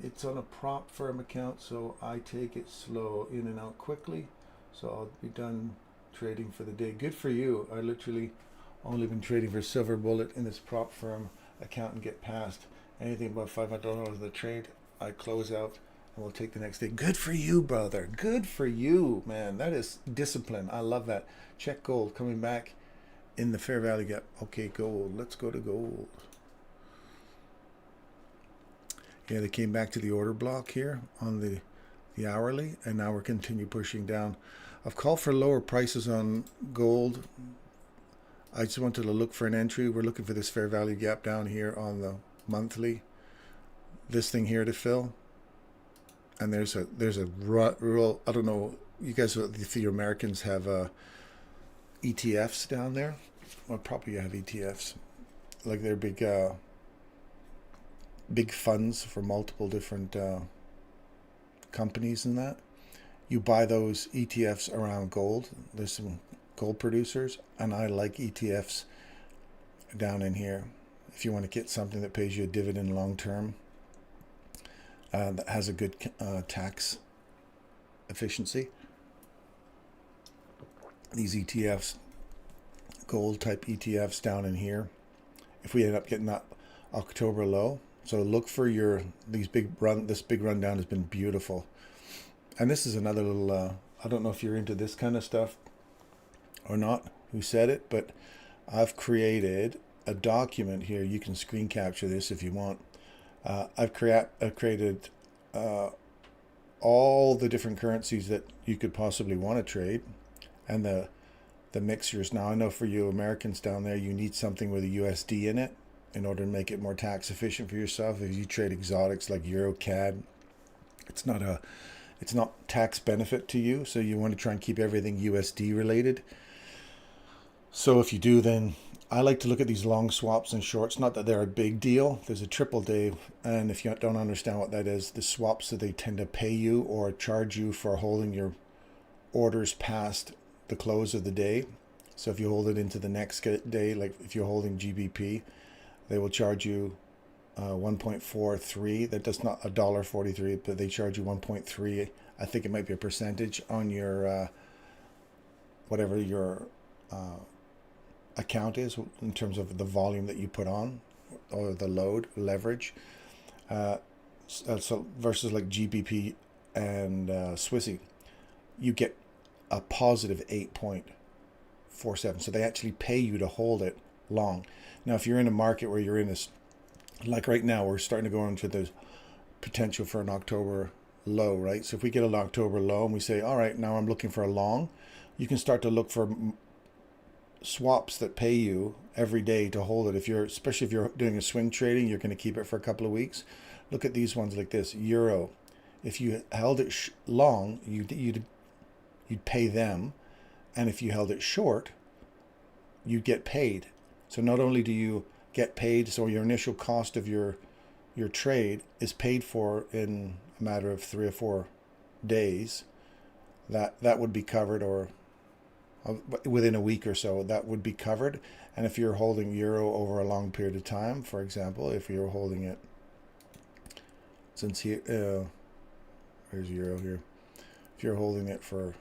It's on a prop firm account, so I take it slow, in and out quickly. So I'll be done trading for the day. Good for you. I literally only been trading for silver bullet in this prop firm account and get past anything above $500 of the trade. I close out and we'll take the next day. Good for you, brother. Good for you, man. That is discipline. I love that. Check gold coming back in the fair value gap. Okay, gold. Let's go to gold. Yeah, they came back to the order block here on the hourly, and now we're continue pushing down. I've called for lower prices on gold. I just wanted to look for an entry. We're looking for this fair value gap down here on the monthly. This thing here to fill. And there's a real, I don't know, you guys, if you Americans have ETFs down there. Well, probably you have ETFs. Like they're big funds for multiple different companies and that. You buy those ETFs around gold. There's some gold producers, and I like ETFs down in here. If you want to get something that pays you a dividend long term, that has a good tax efficiency. These ETFs, gold type ETFs down in here. If we end up getting that October low, so look for this big rundown has been beautiful. And this is another little, I don't know if you're into this kind of stuff or not, who said it, but I've created a document here. You can screen capture this if you want. I've created all the different currencies that you could possibly want to trade, and the mixtures. Now I know for you Americans down there, you need something with a USD in it in order to make it more tax efficient for yourself. If you trade exotics like Euro CAD, it's not tax benefit to you, so you want to try and keep everything USD related. So if you do, then I like to look at these long swaps and shorts. Not that they're a big deal. There's a triple day, and if you don't understand what that is, the swaps that they tend to pay you or charge you for holding your orders past the close of the day. So if you hold it into the next day, like if you're holding GBP, they will charge you 1.43. That does not $1.43, but they charge you 1.3. I think it might be a percentage on your whatever your account is in terms of the volume that you put on or the load leverage. So versus like GBP and Swissy, you get a positive 8.47. So they actually pay you to hold it long. Now, if you're in a market where you're in this, like right now, we're starting to go into the potential for an October low, right? So if we get an October low and we say, all right, now I'm looking for a long, you can start to look for swaps that pay you every day to hold it. Especially if you're doing a swing trading, you're going to keep it for a couple of weeks. Look at these ones like this. Euro. If you held it long, you'd pay them, and if you held it short, you'd get paid. So not only do you get paid, so your initial cost of your trade is paid for in a matter of 3 or 4 days. That would be covered, or within a week or so, that would be covered. And if you're holding euro over a long period of time, for example, if you're holding it since here, there's euro here. If you're holding it for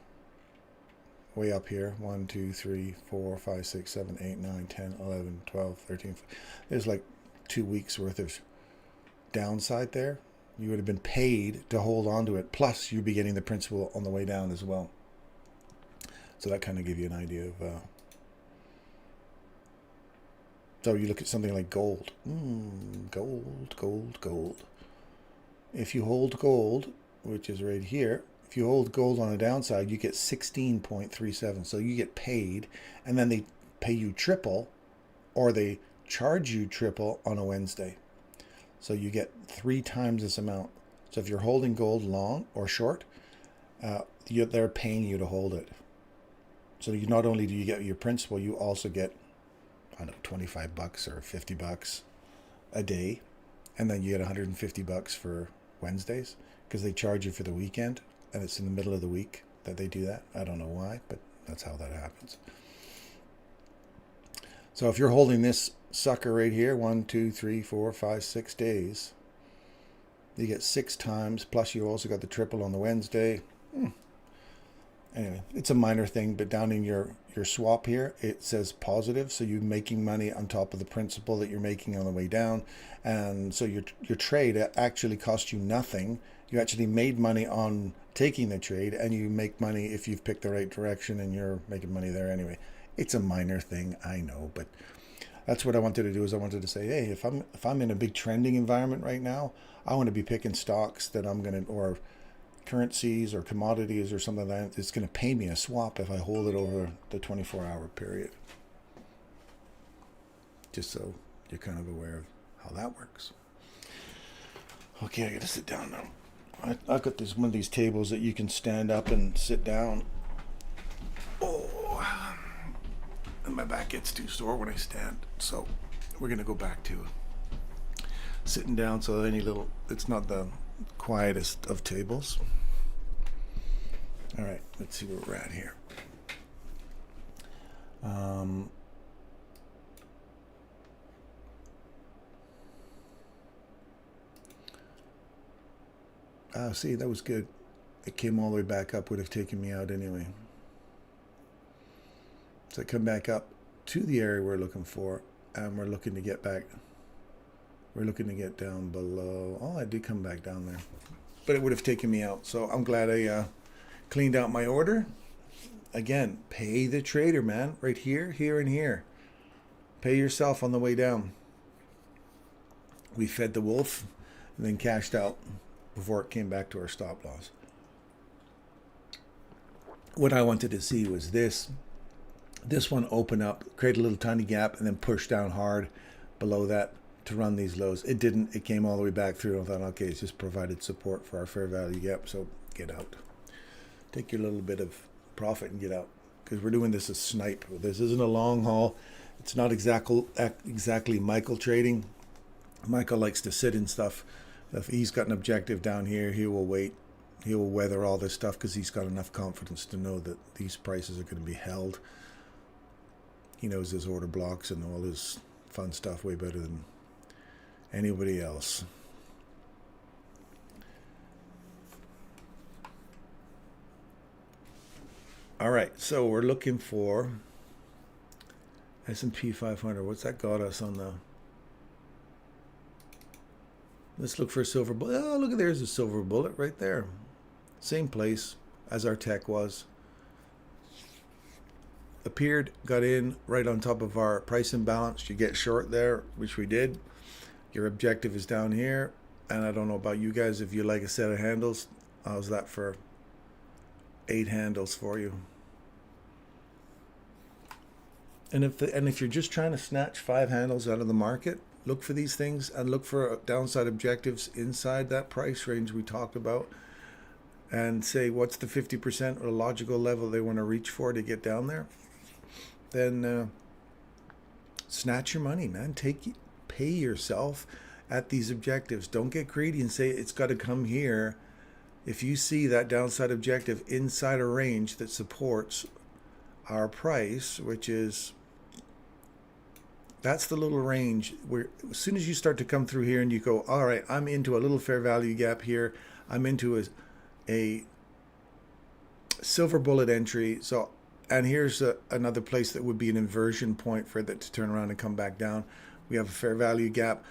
way up here, 1, 2, 3, 4, 5, 6, 7, 8, 9, 10, 11, 12, 13, there's like 2 weeks worth of downside there. You would have been paid to hold on to it, plus you'd be getting the principal on the way down as well. So that kind of gives you an idea of so you look at something like gold. Gold. If you hold gold, which is right here, if you hold gold on the downside, you get 16.37. So you get paid, and then they pay you triple, or they charge you triple on a Wednesday. So you get 3 times this amount. So if you're holding gold long or short, they're paying you to hold it. So you not only do you get your principal, you also get, I don't know, 25 bucks or 50 bucks a day. And then you get 150 bucks for Wednesdays because they charge you for the weekend. And it's in the middle of the week that they do that. I don't know why, but that's how that happens. So if you're holding this sucker right here, 1, 2, 3, 4, 5, 6 days, you get 6 times, plus you also got the triple on the Wednesday. Anyway, it's a minor thing, but down in your swap here, it says positive, so you're making money on top of the principal that you're making on the way down. And so your trade actually cost you nothing. You actually made money on taking the trade, and you make money if you've picked the right direction, and you're making money there anyway. It's a minor thing, I know, but that's what I wanted to do. Is I wanted to say, hey, if I'm in a big trending environment right now, I want to be picking stocks that I'm going to, or currencies or commodities or something like that, it's going to pay me a swap if I hold it over the 24-hour period. Just so you're kind of aware of how that works. Okay, I got to sit down now. I've got this one of these tables that you can stand up and sit down. Oh, and my back gets too sore when I stand. So we're going to go back to sitting down, so it's not the quietest of tables. All right, let's see where we're at here. See, that was good. It came all the way back up, would have taken me out anyway. So I come back up to the area we're looking for, and we're looking to get back. We're looking to get down below. Oh, I did come back down there, but it would have taken me out. So I'm glad I cleaned out my order. Again, pay the trader, man. Right here, here, and here. Pay yourself on the way down. We fed the wolf and then cashed out before it came back to our stop loss. What I wanted to see was this one open up, create a little tiny gap, and then push down hard below that to run these lows. It didn't. It came all the way back through. I thought, okay, it's just provided support for our fair value gap, so get out. Take your little bit of profit and get out, because we're doing this as snipe. This isn't a long haul. It's not exactly Michael trading. Michael likes to sit in stuff. If he's got an objective down here, he will wait. He will weather all this stuff because he's got enough confidence to know that these prices are going to be held. He knows his order blocks and all his fun stuff way better than anybody else. All right, so we're looking for S&P 500. What's that got us on the... Let's look for a silver bullet. Oh, look, there's a silver bullet right there. Same place as our tech was. Appeared, got in right on top of our price imbalance. You get short there, which we did. Your objective is down here. And I don't know about you guys, if you like a set of handles. How's that for 8 handles for you? And if you're just trying to snatch 5 handles out of the market, look for these things and look for downside objectives inside that price range we talked about, and say what's the 50% or logical level they want to reach for to get down there. Then snatch your money, man. Pay yourself at these objectives. Don't get greedy and say it's got to come here. If you see that downside objective inside a range that supports our price, which is That's the little range where as soon as you start to come through here and you go, all right, I'm into a little fair value gap here. I'm into a silver bullet entry. So, and here's another place that would be an inversion point for that to turn around and come back down. We have a fair value gap.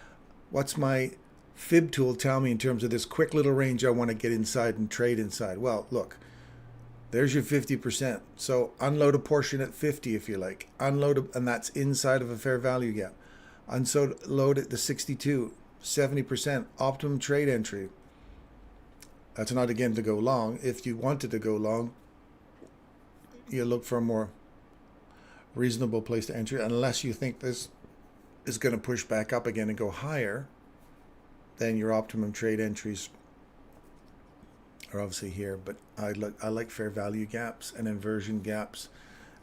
What's my fib tool tell me in terms of this quick little range I want to get inside and trade inside? Well, look, there's your 50%. So unload a portion at 50 if you like. Unload, and that's inside of a fair value gap. Unload at the 62, 70%, optimum trade entry. That's not again to go long. If you wanted to go long, you look for a more reasonable place to enter, unless you think this is going to push back up again and go higher. Then your optimum trade entries are obviously here. But I like fair value gaps and inversion gaps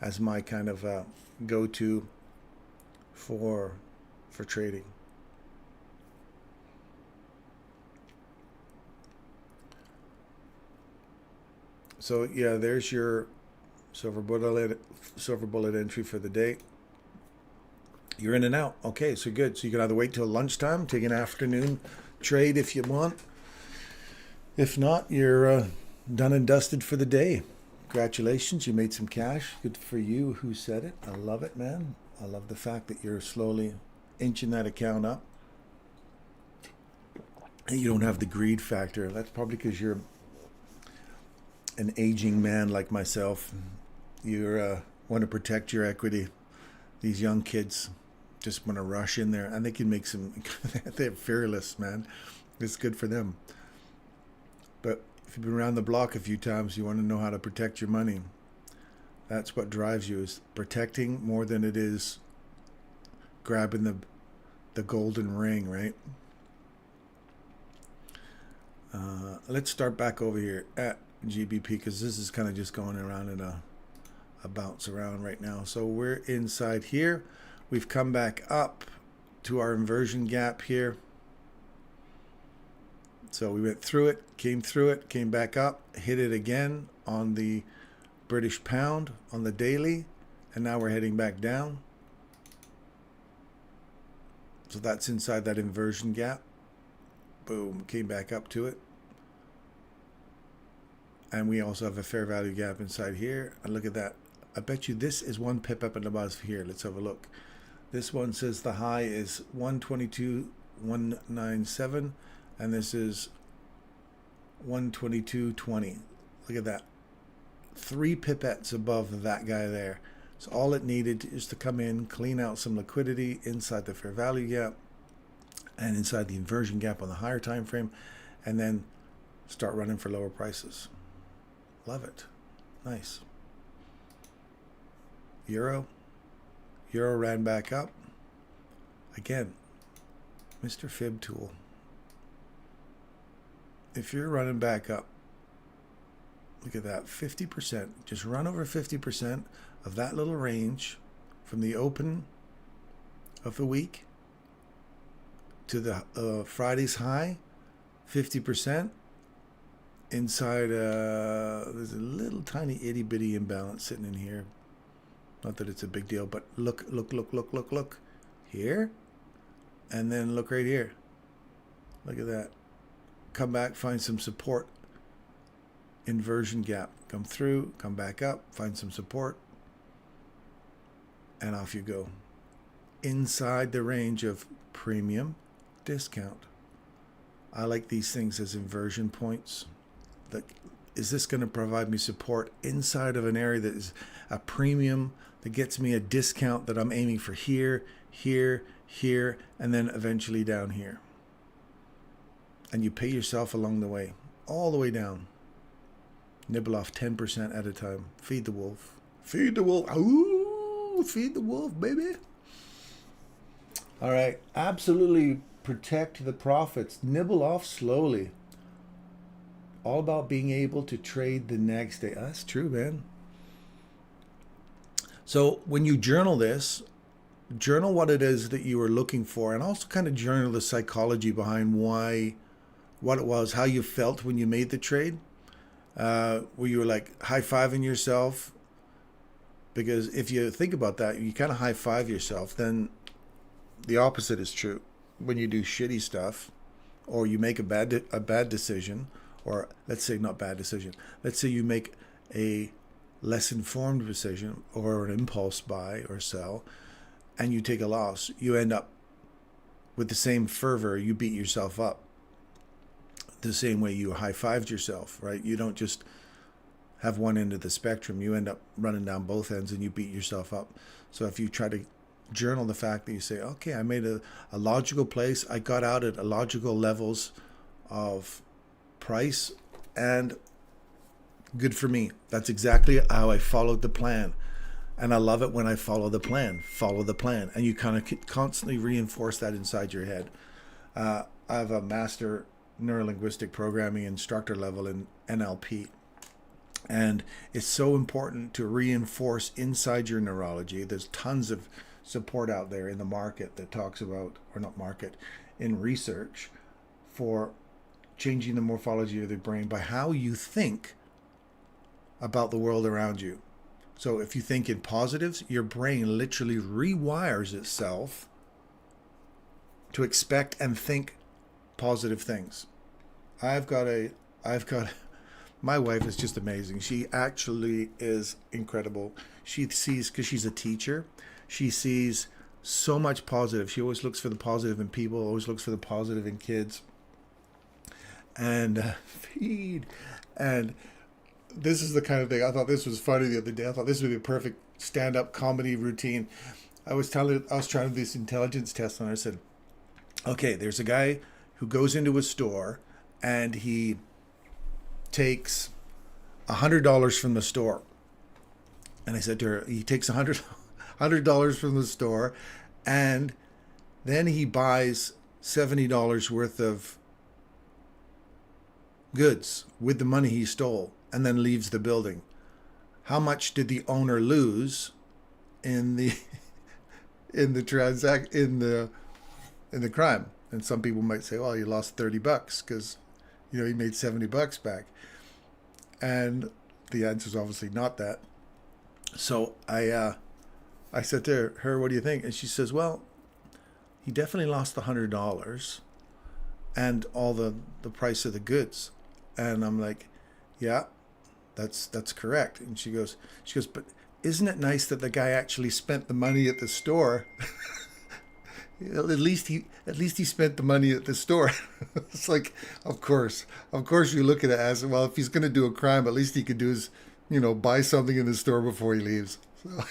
as my kind of go-to for trading. So yeah, there's your silver bullet entry for the day. You're in and out. Okay, so good. So you can either wait till lunchtime, take an afternoon trade if you want. If not, you're done and dusted for the day. Congratulations, you made some cash. Good for you. Who said it? I love it, man. I love the fact that you're slowly inching that account up. And you don't have the greed factor. That's probably because you're an aging man like myself. You want to protect your equity. These young kids just want to rush in there, and they can make some. They're fearless, man. It's good for them. But if you've been around the block a few times, you want to know how to protect your money. That's what drives you, is protecting more than it is grabbing the golden ring, right? Let's start back over here at GBP, because this is kind of just going around in a bounce around right now. So we're inside here. We've come back up to our inversion gap here. So we went through it, came back up, hit it again on the British pound on the daily, and now we're heading back down. So that's inside that inversion gap. Boom, came back up to it. And we also have a fair value gap inside here. And look at that. I bet you this is one pip up and above here. Let's have a look. This one says the high is 122.197, and this is 122.20. Look at that. 3 pipettes above that guy there. So all it needed is to come in, clean out some liquidity inside the fair value gap and inside the inversion gap on the higher time frame, and then start running for lower prices. Love it. Nice. Euro ran back up. Again, Mr. Fib tool. If you're running back up, look at that, 50%. Just run over 50% of that little range from the open of the week to the Friday's high, 50%. Inside, there's a little tiny itty bitty imbalance sitting in here. Not that it's a big deal, but look here, and then look right here. Look at that. Come back, find some support. Inversion gap. Come through, come back up, find some support, and off you go. Inside the range of premium discount. I like these things as inversion points. Is this going to provide me support inside of an area that is a premium, that gets me a discount that I'm aiming for here, here, here, and then eventually down here? And you pay yourself along the way, all the way down. Nibble off 10% at a time. Feed the wolf. Feed the wolf. Ooh, feed the wolf, baby. All right. Absolutely protect the profits. Nibble off slowly. All about being able to trade the next day. That's true, man. So when you journal this, journal what it is that you were looking for, and also kind of journal the psychology behind what it was, how you felt when you made the trade. Where you were like high-fiving yourself, because if you think about that, you kind of high-five yourself, then the opposite is true. When you do shitty stuff, or you make a bad decision, or let's say not bad decision, let's say you make a less informed decision or an impulse buy or sell, and you take a loss, you end up with the same fervor, you beat yourself up the same way you high-fived yourself, right? You don't just have one end of the spectrum, you end up running down both ends and you beat yourself up. So if you try to journal the fact that you say, okay, I made a logical place, I got out at a logical levels of price, and good for me. That's exactly how I followed the plan. And I love it when I follow the plan, and you kind of constantly reinforce that inside your head. I have a master neurolinguistic programming instructor level in NLP. And it's so important to reinforce inside your neurology. There's tons of support out there in the market that talks about, or not market, in research for changing the morphology of the brain by how you think about the world around you. So if you think in positives, your brain literally rewires itself to expect and think positive things. My wife is just amazing. She actually is incredible. She sees, because she's a teacher, she sees so much positive. She always looks for the positive in people, always looks for the positive in kids. And feed. And this is the kind of thing, I thought this was funny the other day. I thought this would be a perfect stand-up comedy routine. I was trying to do this intelligence test, and I said, okay, there's a guy who goes into a store and he takes $100 from the store. And I said to her, he takes $100 from the store, and then he buys $70 worth of goods with the money he stole, and then leaves the building. How much did the owner lose in the crime? And some people might say, well, you lost $30 because he made $70 back. And the answer is obviously not that. So I said to her, what do you think? And she says, well, he definitely lost the $100 and all the price of the goods. And I'm like, yeah, that's correct. And she goes, but isn't it nice that the guy actually spent the money at the store? At least he spent the money at the store. It's like, of course you look at it as, well, if he's going to do a crime, at least he could do is, buy something in the store before he leaves. So,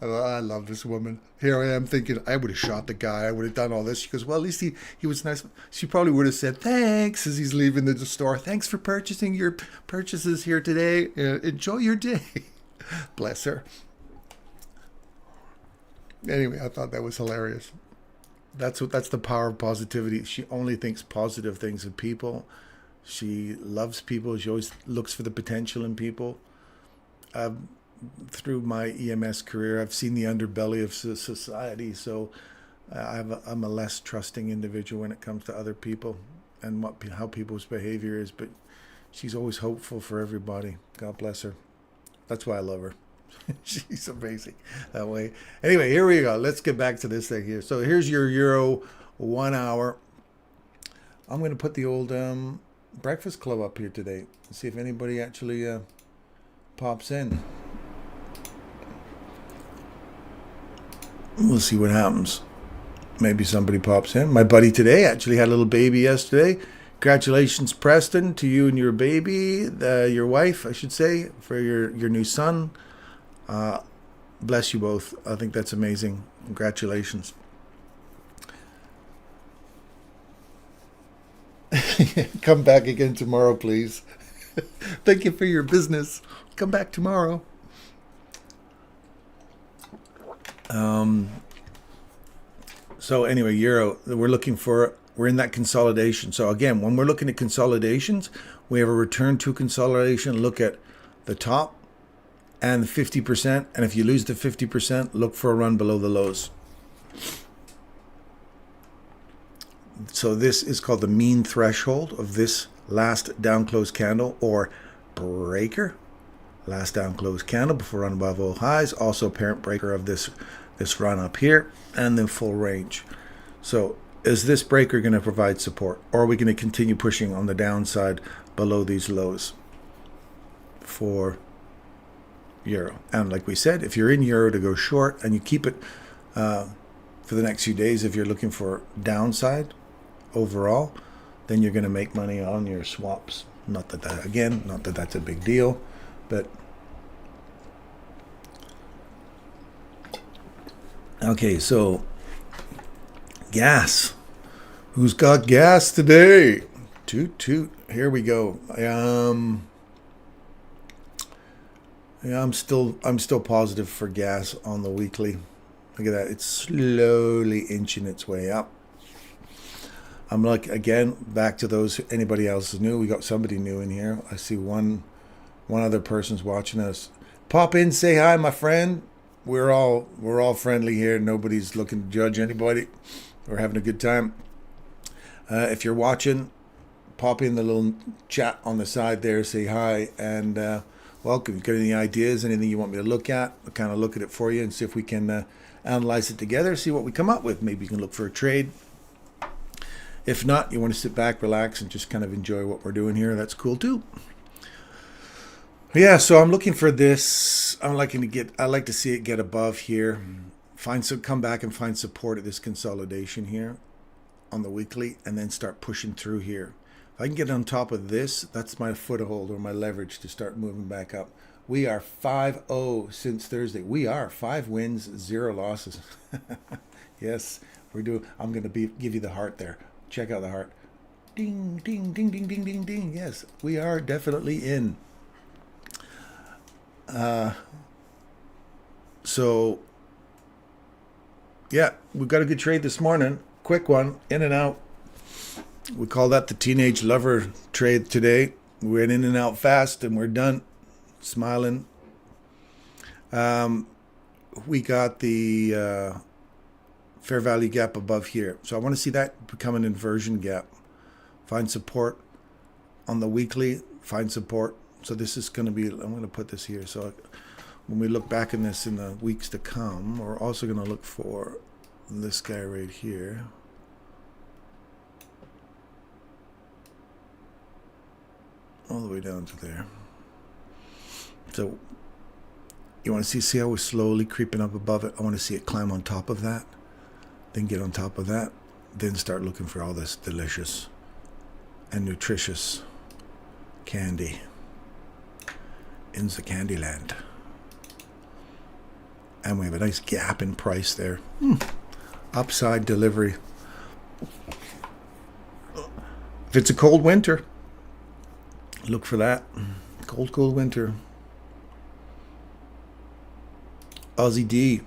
I love this woman. Here I am thinking, I would have shot the guy. I would have done all this. She goes, well, at least he was nice. She probably would have said, thanks, as he's leaving the store. Thanks for purchasing your purchases here today. Enjoy your day. Bless her. Anyway, I thought that was hilarious. That's the power of positivity. She only thinks positive things of people. She loves people. She always looks for the potential in people. Through my EMS career, I've seen the underbelly of society, so I'm a less trusting individual when it comes to other people and how people's behavior is. But she's always hopeful for everybody. God bless her. That's why I love her. She's amazing that way. Anyway, here we go. Let's get back to this thing here. So here's your Euro 1 hour. I'm going to put the old Breakfast Club up here today and see if anybody actually pops in. We'll see what happens. Maybe somebody pops in. My buddy today actually had a little baby yesterday. Congratulations, Preston, to you and your baby, your wife, I should say, for your new son. Bless you both. I think that's amazing. Congratulations. Come back again tomorrow, please. Thank you for your business. Come back tomorrow. So anyway, Euro, we're in that consolidation. So again, when we're looking at consolidations, we have a return to consolidation. Look at the top and the 50%. And if you lose the 50%, look for a run below the lows. So this is called the mean threshold of this last down close candle or breaker. Last down close candle before run above all highs. Also parent breaker of this this run up here, and then full range. So is this breaker going to provide support, or are we going to continue pushing on the downside below these lows for euro? And like we said, if you're in euro to go short and you keep it for the next few days, if you're looking for downside overall, then you're going to make money on your swaps. Not that that's a big deal, but okay. So gas. Who's got gas today? Toot toot. Here we go. Yeah, I'm still positive for gas on the weekly. Look at that. It's slowly inching its way up. I'm like, again, back to those, anybody else is new. We got somebody new in here. I see one other person's watching us. Pop in, say hi, my friend. We're all friendly here. Nobody's looking to judge anybody. We're having a good time. If you're watching, pop in the little chat on the side there. Say hi and welcome. If you've got any ideas, anything you want me to look at, I'll kind of look at it for you and see if we can analyze it together, see what we come up with. Maybe you can look for a trade. If not, you want to sit back, relax, and just kind of enjoy what we're doing here. That's cool too. Yeah, so I'm looking for this. I like to see it get above here. Come back and find support at this consolidation here on the weekly, and then start pushing through here. If I can get on top of this, that's my foothold or my leverage to start moving back up. We are 5-0 since Thursday. We are 5 wins, 0 losses. Yes, we're doing. I'm going to give you the heart there. Check out the heart. Ding, ding, ding, ding, ding, ding, ding. Yes, we are definitely in. So, yeah, we've got a good trade this morning. Quick one, in and out. We call that the teenage lover trade today. We went in and out fast, and we're done. Smiling. We got the fair value gap above here. So I want to see that become an inversion gap. Find support on the weekly. Find support. So this is going to be, I'm going to put this here. So when we look back in this in the weeks to come, we're also going to look for this guy right here. All the way down to there. So you want to see how we're slowly creeping up above it. I want to see it climb on top of that. Then get on top of that, then start looking for all this delicious and nutritious candy in the candy land. And we have a nice gap in price there. Upside delivery. If it's a cold winter, look for that. Cold winter. Aussie D.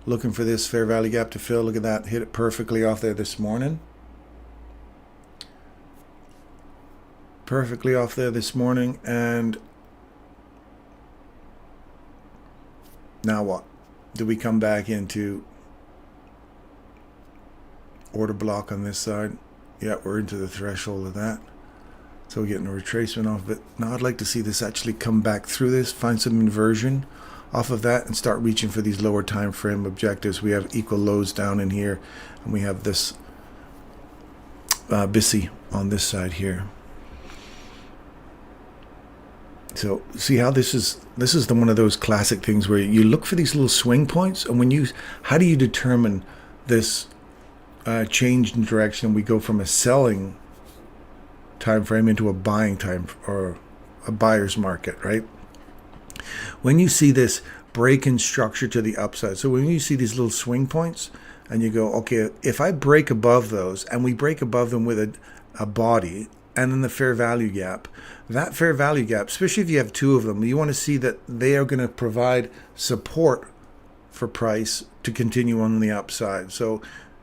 Looking for this fair value gap to fill. Look at that. Hit it perfectly off there this morning. Perfectly off there this morning. And now what? Do we come back into order block on this side? Yeah, we're into the threshold of that. So we're getting a retracement off of it. Now I'd like to see this actually come back through this, find some inversion off of that, and start reaching for these lower time frame objectives. We have equal lows down in here, and we have this BISI on this side here. So see how this is one of those classic things where you look for these little swing points, and how do you determine this change in direction? We go from a selling time frame into a buying time or a buyer's market, right? When you see this break in structure to the upside, so when you see these little swing points and you go, okay, if I break above those and we break above them with a body and then the fair value gap, that fair value gap, especially if you have two of them, you want to see that they are going to provide support for price to continue on the upside. So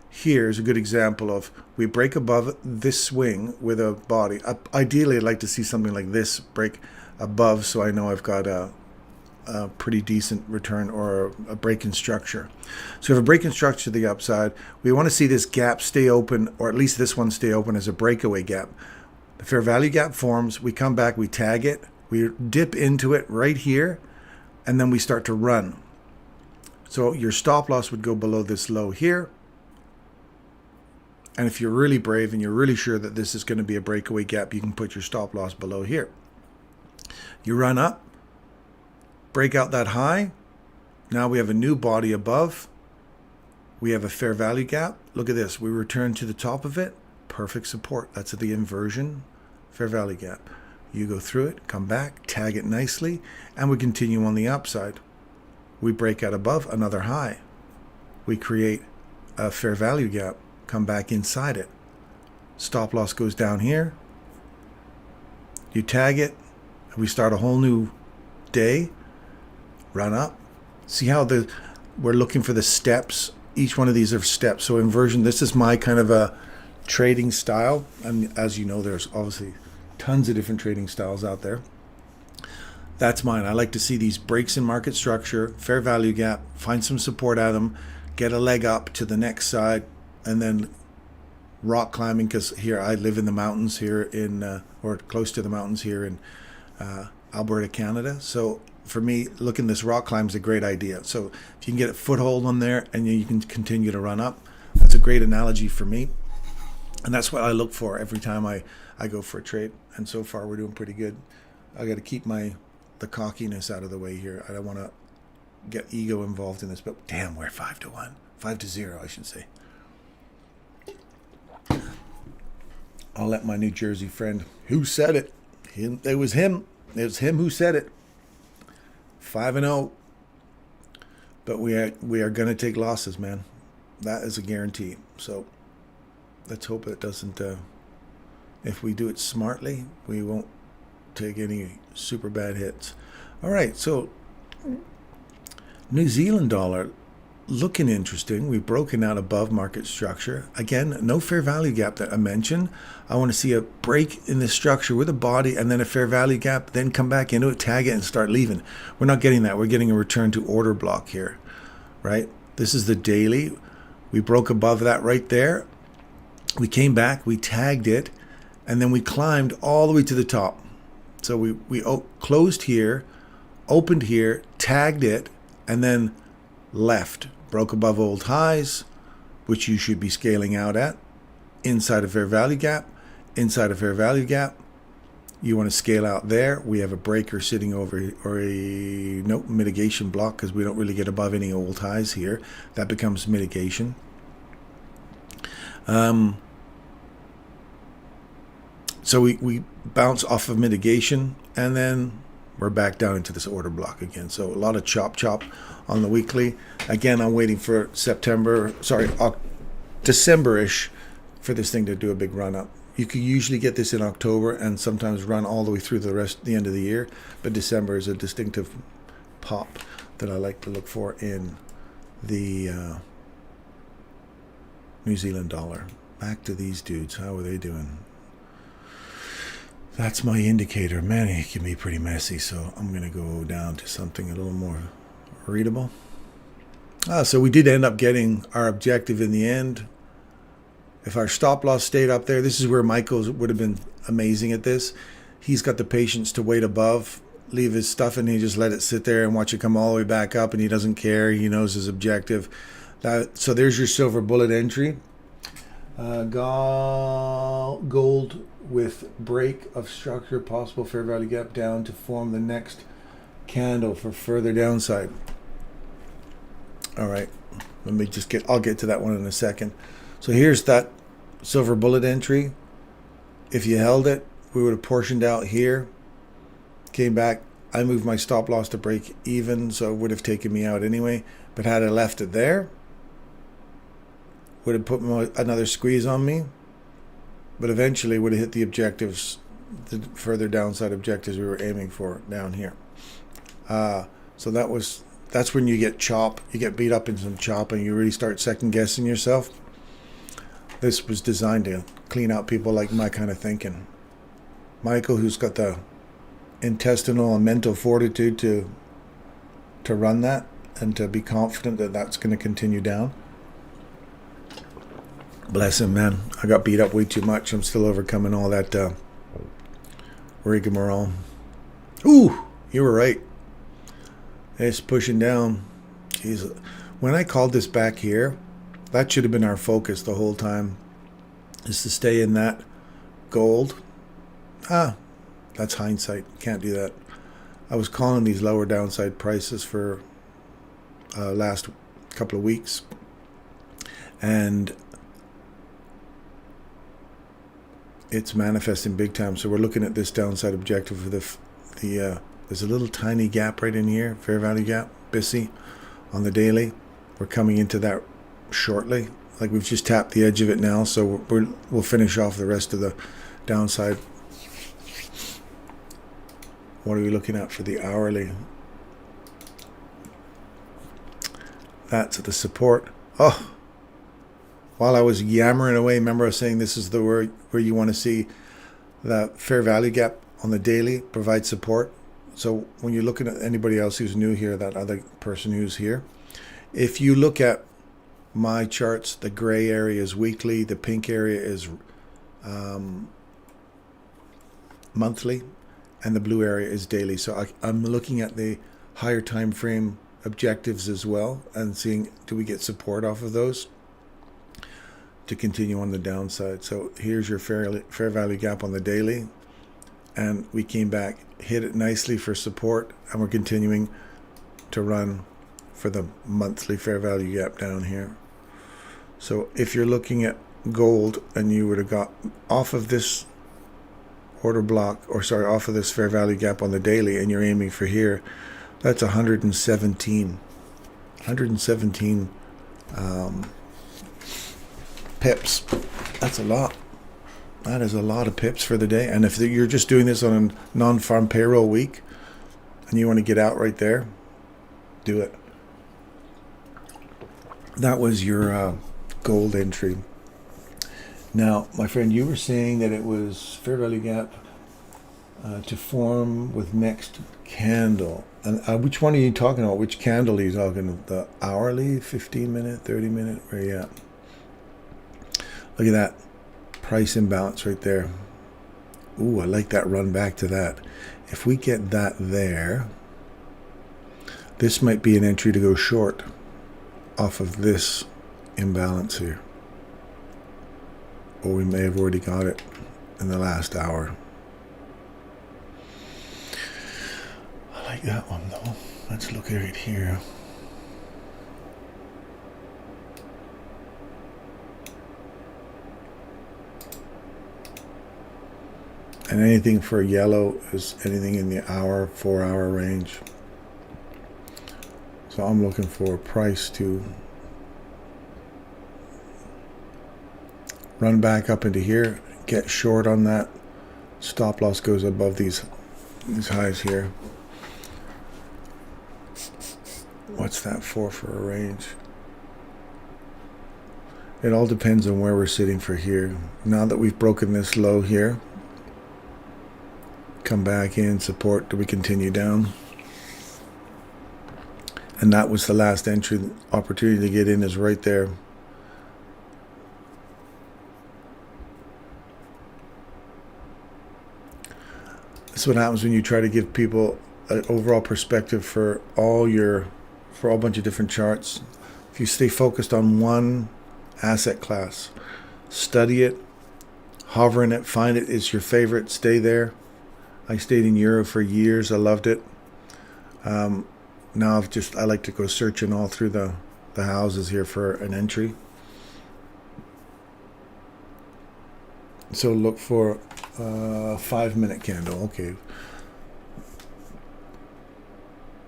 here's a good example of we break above this swing with a body. Ideally, I'd like to see something like this break above, so I know I've got a pretty decent return or a break in structure. So we have a break in structure to the upside. We want to see this gap stay open, or at least this one stay open as a breakaway gap. The fair value gap forms. We come back, we tag it, we dip into it right here, and then we start to run. So your stop loss would go below this low here. And if you're really brave and you're really sure that this is going to be a breakaway gap, you can put your stop loss below here. You run up, break out that high. Now we have a new body above. We have a fair value gap. Look at this. We return to the top of it. Perfect support. That's the inversion fair value gap. You go through it, come back, tag it nicely, and we continue on the upside. We break out above another high. We create a fair value gap, come back inside it. Stop loss goes down here. You tag it. We start a whole new day. Run up. See how we're looking for the steps. Each one of these are steps. So inversion, this is my kind of a trading style. And as you know, there's obviously tons of different trading styles out there. That's mine. I like to see these breaks in market structure, fair value gap, find some support at them, get a leg up to the next side, and then rock climbing, because here I live in the mountains here in, or close to the mountains here in Alberta, Canada. So for me, looking this rock climb is a great idea. So if you can get a foothold on there and you can continue to run up, that's a great analogy for me. And that's what I look for every time I go for a trade. And so far we're doing pretty good. I got to keep the cockiness out of the way here. I don't want to get ego involved in this, but damn, we're 5-1, 5-0, I should say. I'll let my New Jersey friend, who said it? It was him. It was him who said it. 5-0. But we are going to take losses, man. That is a guarantee. So let's hope it doesn't. If we do it smartly, we won't take any super bad hits. All right. So New Zealand dollar looking interesting. We've broken out above market structure. Again, no fair value gap that I mentioned. I want to see a break in this structure with a body and then a fair value gap, then come back into it, tag it, and start leaving. We're not getting that. We're getting a return to order block here, right? This is the daily. We broke above that right there. We came back, we tagged it, and then we climbed all the way to the top. So we closed here, opened here, tagged it, and then left, broke above old highs, which you should be scaling out at, inside a fair value gap, inside a fair value gap. You want to scale out there. We have a breaker sitting over, or a mitigation block, because we don't really get above any old highs here. That becomes mitigation. So we bounce off of mitigation, and then we're back down into this order block again. So a lot of chop on the weekly. Again, I'm waiting for December-ish for this thing to do a big run up. You can usually get this in October and sometimes run all the way through the end of the year. But December is a distinctive pop that I like to look for in the New Zealand dollar. Back to these dudes. How are they doing? That's my indicator. Man, it can be pretty messy, so I'm going to go down to something a little more readable. So we did end up getting our objective in the end. If our stop loss stayed up there, this is where Michael would have been amazing at this. He's got the patience to wait above, leave his stuff, and he just let it sit there and watch it come all the way back up, and he doesn't care. He knows his objective. So there's your silver bullet entry. Gold with break of structure, possible fair value gap down to form the next candle for further downside. All right, I'll get to that one in a second. So here's that silver bullet entry. If you held it, we would have portioned out here, came back. I moved my stop loss to break even, so it would have taken me out anyway. But had I left it there, would have put another squeeze on me, but eventually would have hit the objectives, the further downside objectives we were aiming for down here. So that's when you get beat up in some chop, and you really start second guessing yourself. This was designed to clean out people like my kind of thinking. Michael, who's got the intestinal and mental fortitude to run that and to be confident that that's going to continue down. Bless him, man. I got beat up way too much. I'm still overcoming all that rigmarole. Ooh, you were right. It's pushing down. Jeez. when I called this back here, that should have been our focus the whole time, is to stay in that gold. That's hindsight. Can't do that. I was calling these lower downside prices for last couple of weeks, and it's manifesting big time. So we're looking at this downside objective for the there's a little tiny gap right in here, fair value gap, BISI on the daily. We're coming into that shortly. Like, we've just tapped the edge of it now, so we'll finish off the rest of the downside. What are we looking at for the hourly? That's the support. Oh, while I was yammering away, remember I was saying this is the where you want to see that fair value gap on the daily provide support. So when you're looking at anybody else who's new here, that other person who's here, if you look at my charts, the gray area is weekly, the pink area is monthly, and the blue area is daily. So I'm looking at the higher time frame objectives as well, and seeing, do we get support off of those to continue on the downside. So here's your fair value gap on the daily, and we came back, hit it nicely for support, and we're continuing to run for the monthly fair value gap down here. So if you're looking at gold and you would have got off of this order block, or sorry, off of this fair value gap on the daily, and you're aiming for here, that's 117 pips. That's a lot. That is a lot of pips for the day. And if you're just doing this on a non-farm payroll week and you want to get out right there, do it. That was your gold entry. Now, my friend, you were saying that it was fair value gap to form with next candle. And which one are you talking about? Which candle are you talking about? The hourly, 15-minute, 30-minute? Where are you at? Look at that price imbalance right there. Ooh, I like that run back to that. If we get that there, this might be an entry to go short off of this imbalance here. Or we may have already got it in the last hour. I like that one though. Let's look at it here. And anything for yellow is anything in the hour, 4-hour range. So I'm looking for a price to run back up into here, get short on that. Stop loss goes above these highs here. What's that for a range? It all depends on where we're sitting for here. Now that we've broken this low here, come back in, support, do we continue down? And that was the last entry opportunity to get in, is right there. That's what happens when you try to give people an overall perspective for a bunch of different charts. If you stay focused on one asset class, study it, hover in it, find it, it's your favorite, stay there. I stayed in Euro for years. I loved it. Now I like to go searching all through the houses here for an entry. So look for a 5-minute candle. Okay.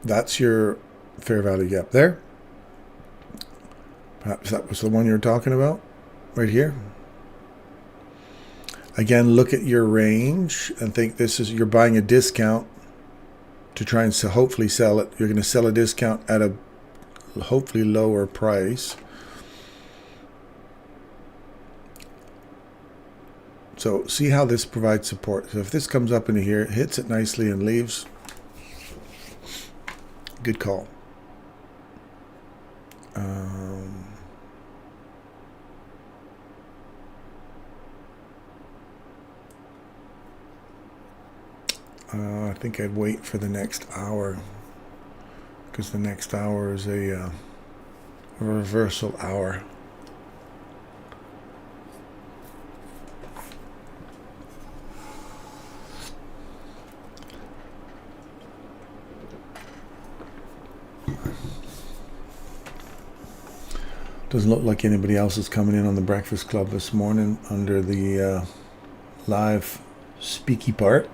That's your fair value gap there. Perhaps that was the one you're talking about right here. Again, look at your range and think you're buying a discount to try and hopefully sell it. You're going to sell a discount at a hopefully lower price. So see how this provides support. So if this comes up into here, hits it nicely and leaves, good call. I think I'd wait for the next hour, because the next hour is a reversal hour. Doesn't look like anybody else is coming in on the Breakfast Club this morning under the live speaky part.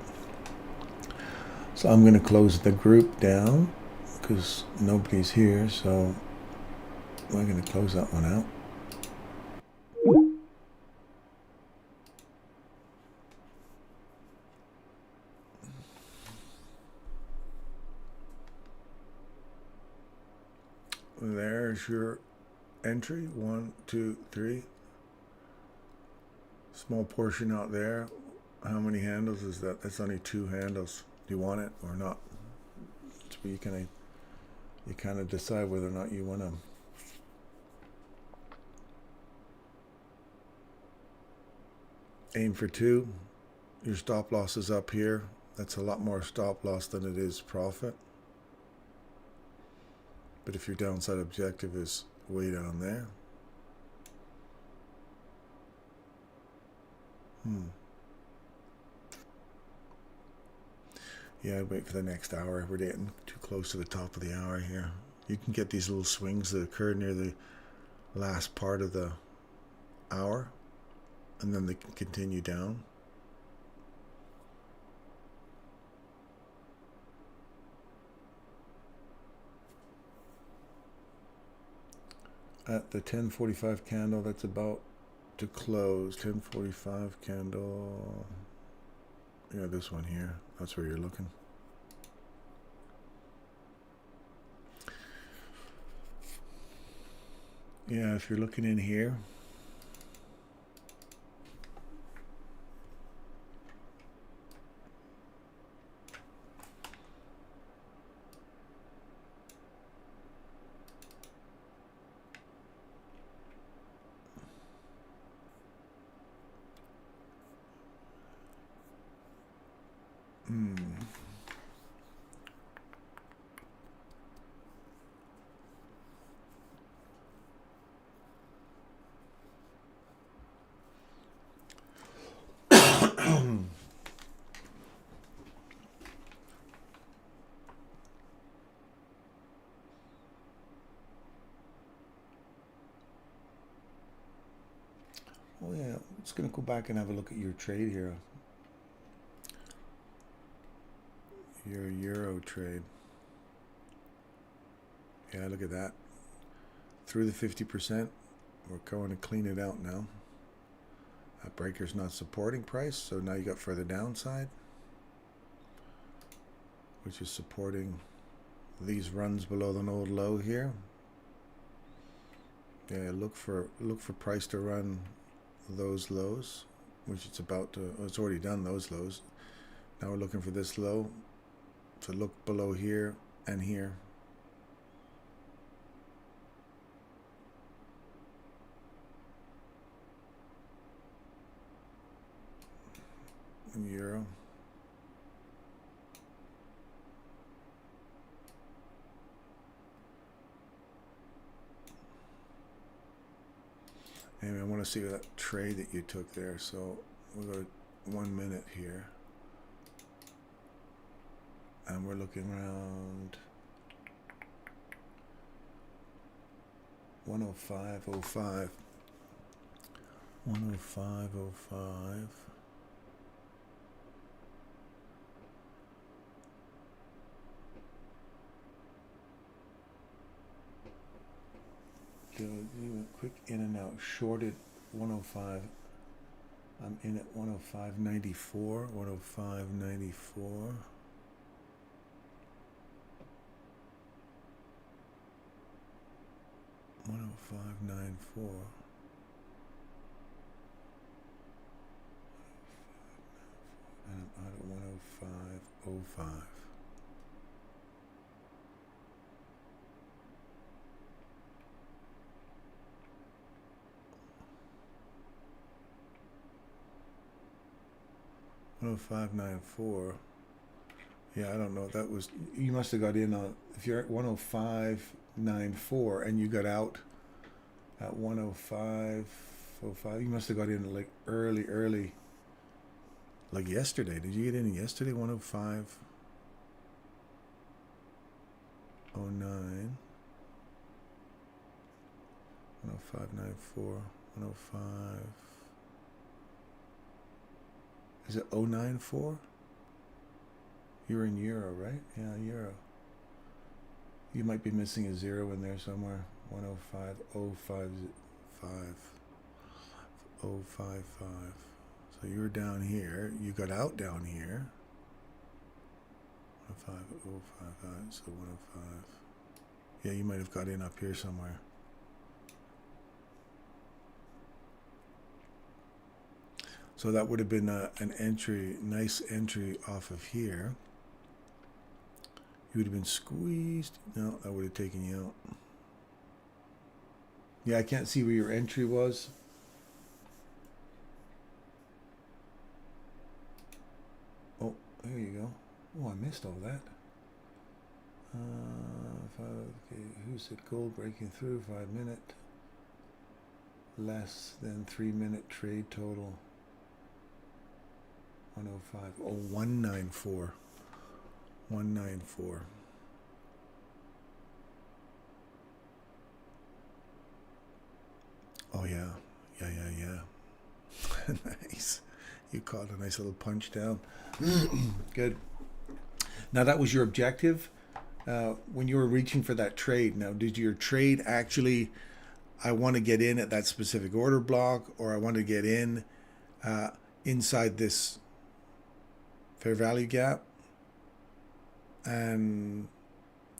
So I'm going to close the group down because nobody's here. So we're going to close that one out. There's your entry. 1, 2, 3. Small portion out there. How many handles is that? That's only 2 handles. Do you want it or not? So you kind of decide whether or not you want to. Aim for 2. Your stop loss is up here. That's a lot more stop loss than it is profit. But if your downside objective is way down there. Yeah, I'd wait for the next hour. We're getting too close to the top of the hour here. You can get these little swings that occur near the last part of the hour, and then they can continue down. At the 10:45 candle, that's about to close. 10:45 candle. Yeah, this one here. That's where you're looking. Yeah, if you're looking in here. Oh yeah, I'm just going to go back and have a look at your trade here. Your Euro trade. Yeah, look at that. Through the 50%. We're going to clean it out now. That breaker's not supporting price, so now you got further downside, which is supporting these runs below the old low here. Yeah, look for price to run those lows, which it's about to. It's already done those lows. Now we're looking for this low to look below here and here. In Euro. Anyway, I want to see that trade that you took there. So we'll go 1 minute here. And we're looking around 105.05. 105.05. Do a quick in and out. Shorted 105. I'm in at 105.94. 105.94. $105.94. And I'm out at 105.05. $105.94. Yeah, I don't know. That was, you must have got in on, if you're at 105.94 and you got out at 105.05. You must have got in like early, like yesterday. Did you get in yesterday? 105.09. 105.94. 105. Is it 094? You're in euro, right? Yeah, euro. You might be missing a zero in there somewhere. 105.055. 055. So you were down here. You got out down here. 105.055. So 105. Yeah, you might have got in up here somewhere. So that would have been an entry, nice entry off of here. You would have been squeezed. No, that would have taken you out. Yeah, I can't see where your entry was. Oh, there you go. Oh, I missed all that. Okay, who's it? Gold breaking through, 5 minute. Less than 3 minute trade total. 105. Oh, 194. 194. Oh yeah. Nice. You caught a nice little punch down. Good. Now that was your objective when you were reaching for that trade. Now, did your trade actually, I want to get in at that specific order block, or I want to get in inside this fair value gap, and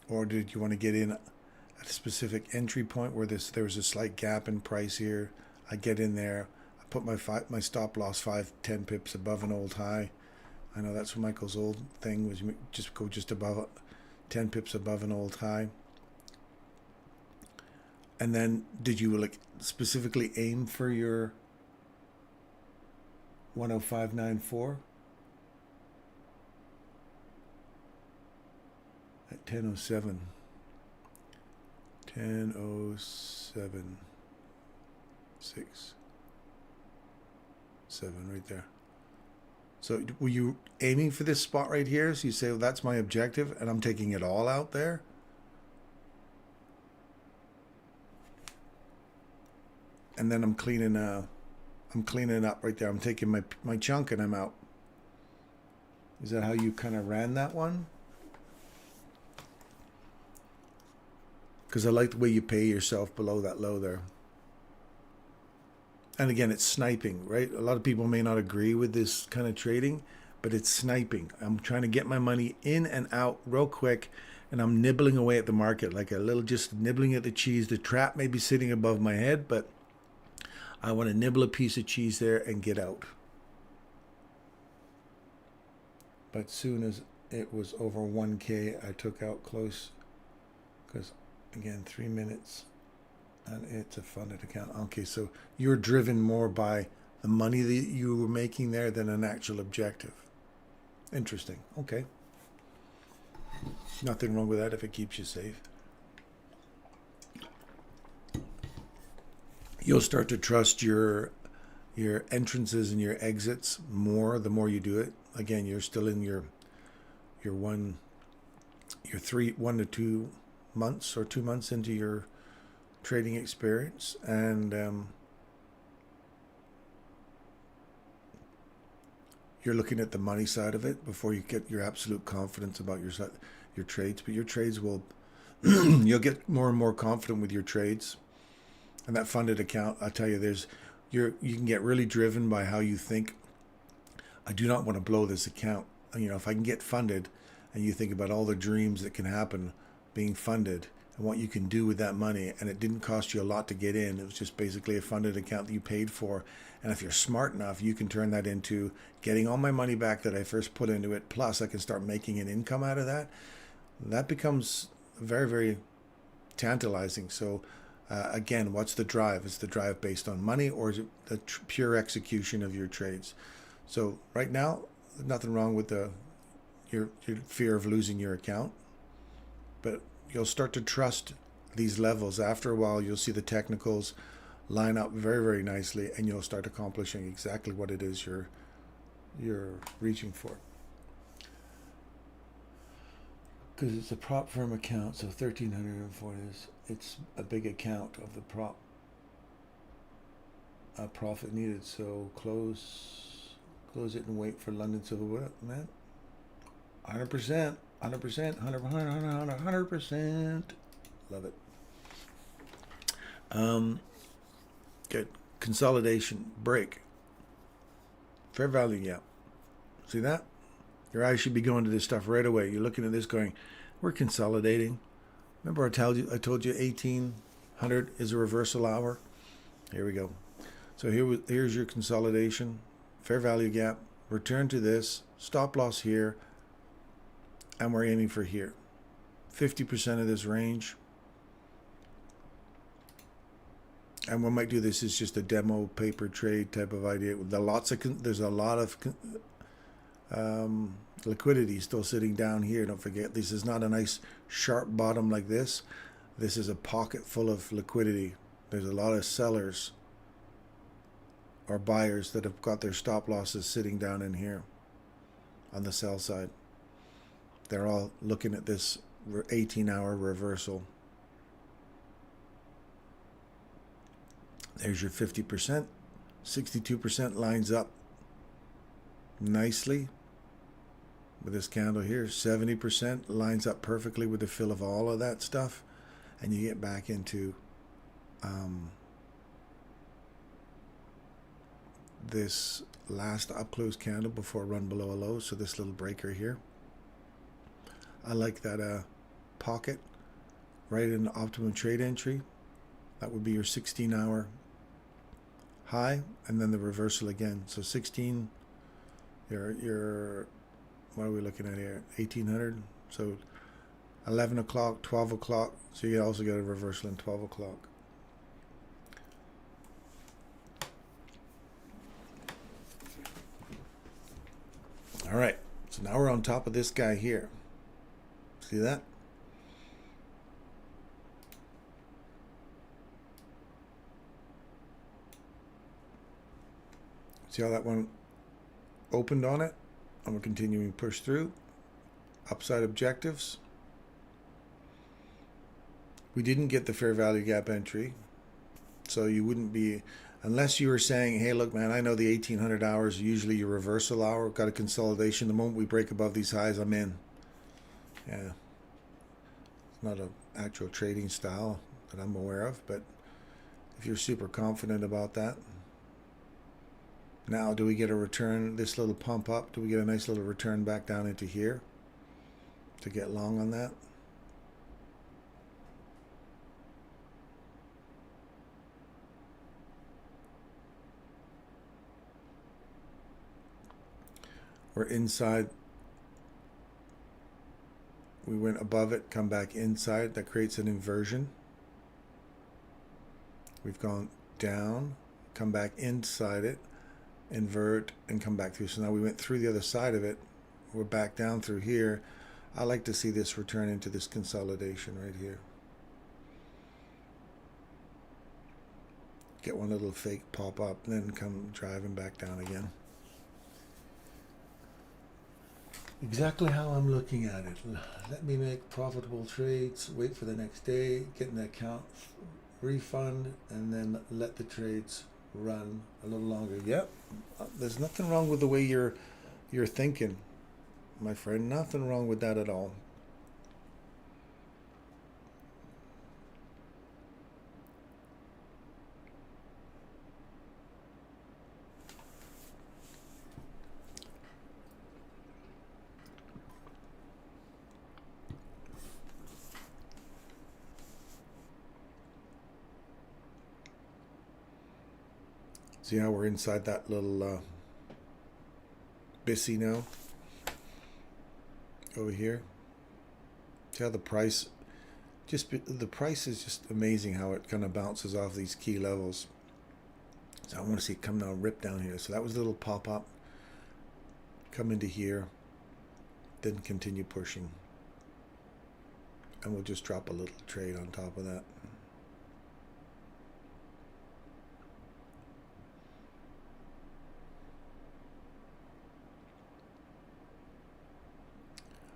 or did you want to get in at a specific entry point where there was a slight gap in price here? I get in there, I put my stop loss 5-10 pips above an old high. I know that's Michael's old thing, was just go just above 10 pips above an old high. And then did you like specifically aim for your 105.94 at 10:07? 10:07. 6, 7 right there. So were you aiming for this spot right here? So you say, well, that's my objective, and I'm taking it all out there. And then I'm cleaning up right there. I'm taking my chunk and I'm out. Is that how you kind of ran that one? Because I like the way you pay yourself below that low there. And again, it's sniping, right? A lot of people may not agree with this kind of trading, but it's sniping. I'm trying to get my money in and out real quick, and I'm nibbling away at the market, like a little, just nibbling at the cheese. The trap may be sitting above my head, but I want to nibble a piece of cheese there and get out. But soon as it was over 1K, I took out close, because again, 3 minutes. And it's a funded account. Okay, so you're driven more by the money that you were making there than an actual objective. Interesting. Okay. Nothing wrong with that if it keeps you safe. You'll start to trust your entrances and your exits more the more you do it. Again, you're still in your 1 to 2 months or 2 months into your trading experience, and you're looking at the money side of it before you get your absolute confidence about your trades. But your trades will you'll get more and more confident with your trades. And that funded account, I tell you, you can get really driven by how you think, I do not want to blow this account. If I can get funded, and you think about all the dreams that can happen being funded and what you can do with that money, and it didn't cost you a lot to get in. It was just basically a funded account that you paid for. And if you're smart enough, you can turn that into getting all my money back that I first put into it, plus I can start making an income out of that. That becomes very, very tantalizing. So again, what's the drive? Is the drive based on money, or is it the pure execution of your trades? So right now, nothing wrong with your fear of losing your account, but you'll start to trust these levels. After a while, you'll see the technicals line up very, very nicely, and you'll start accomplishing exactly what it is you're reaching for. Because it's a prop firm account, so 1,304 is, it's a big account of the prop profit needed. So close it and wait for London Silver. What, man? 100%, 100%, 100%. Love it. Good. Consolidation, break. Fair value gap. See that? Your eyes should be going to this stuff right away. You're looking at this going, we're consolidating. Remember I told you 1800 is a reversal hour? Here we go. So here's your consolidation, fair value gap, return to this, stop loss here, and we're aiming for here. 50% of this range. And we might do this as just a demo paper trade type of idea. There's a lot of liquidity still sitting down here. Don't forget, this is not a nice sharp bottom like this. This is a pocket full of liquidity. There's a lot of sellers or buyers that have got their stop losses sitting down in here on the sell side. They're all looking at this 18-hour reversal. There's your 50%. 62% lines up nicely with this candle here. 70% lines up perfectly with the fill of all of that stuff. And you get back into this last up close candle before run below a low. So this little breaker here. I like that pocket right in the optimum trade entry. That would be your 16-hour high, and then the reversal again. So 16, your what are we looking at here? 1800. So 11 o'clock, 12 o'clock. So you also get a reversal in 12 o'clock. All right. So now we're on top of this guy here. See that? See how that one opened on it? And we're continuing to push through. Upside objectives. We didn't get the fair value gap entry. So you wouldn't be, unless you were saying, hey, look, man, I know the 1800 hours is usually your reversal hour. Got a consolidation. The moment we break above these highs, I'm in. Yeah. It's not an actual trading style that I'm aware of, but if you're super confident about that. Now, do we get a return, this little pump up? Do we get a nice little return back down into here to get long on that? We're inside. We went above it, come back inside. That creates an inversion. We've gone down, come back inside it, invert, and come back through. So now we went through the other side of it. We're back down through here. I like to see this return into this consolidation right here. Get one little fake pop up, and then come driving back down again. Exactly how I'm looking at it. Let me make profitable trades, wait for the next day, get an account refund, and then let the trades run a little longer. Yep, there's nothing wrong with the way you're thinking, my friend. Nothing wrong with that at all. See how we're inside that little BISI now? Over here. See how the price, the price is just amazing how it kind of bounces off these key levels. So I want to see it come down, rip down here. So that was a little pop up. Come into here. Then continue pushing. and we'll just drop a little trade on top of that.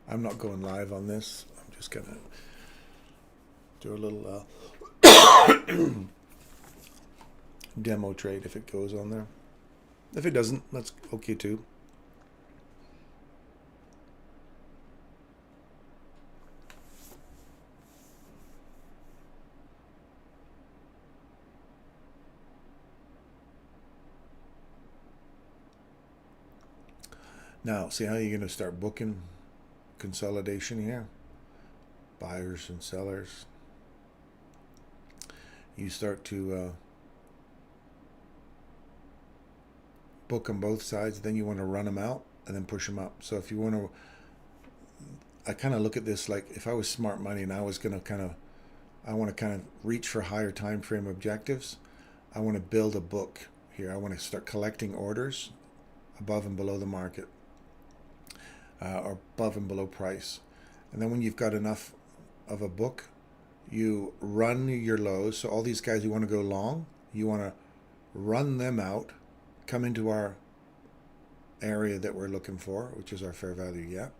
I'm not going live on this. I'm just going to do a little demo trade if it goes on there. If it doesn't, that's okay too. Now, see how you're going to start booking consolidation here? Buyers and sellers. You start to book on both sides, then you want to run them out and then push them up. So if you want to, I kind of look at this like if I was smart money and I was going to I want to reach for higher time frame objectives. I want to build a book here. I want to start collecting orders above and below the market. Or above and below price. And then when you've got enough of a book, you run your lows. So all these guys you want to go long, you want to run them out, come into our area that we're looking for, which is our fair value gap.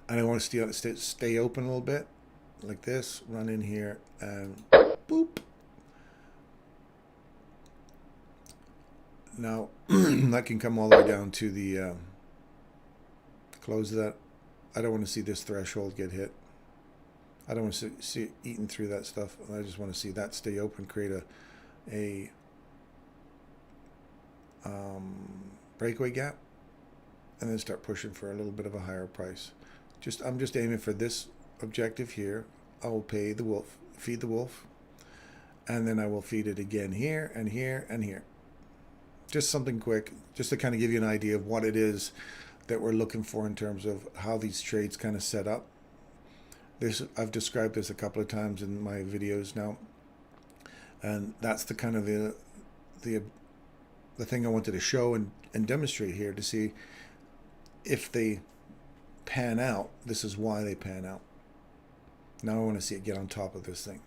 And I want to stay open a little bit, like this, run in here, and boop. Now, that can come all the way down to the close that. I don't want to see this threshold get hit. I don't want to see it eating through that stuff. I just want to see that stay open, create a breakaway gap, and then start pushing for a little bit of a higher price. I'm just aiming for this objective here. I will pay the wolf, feed the wolf, and then I will feed it again here and here and here. Just something quick, just to kind of give you an idea of what it is that we're looking for in terms of how these trades kind of set up. I've described this a couple of times in my videos now, and that's the kind of the thing I wanted to show and demonstrate here to see if they pan out. This is why they pan out. Now I want to see it get on top of this thing.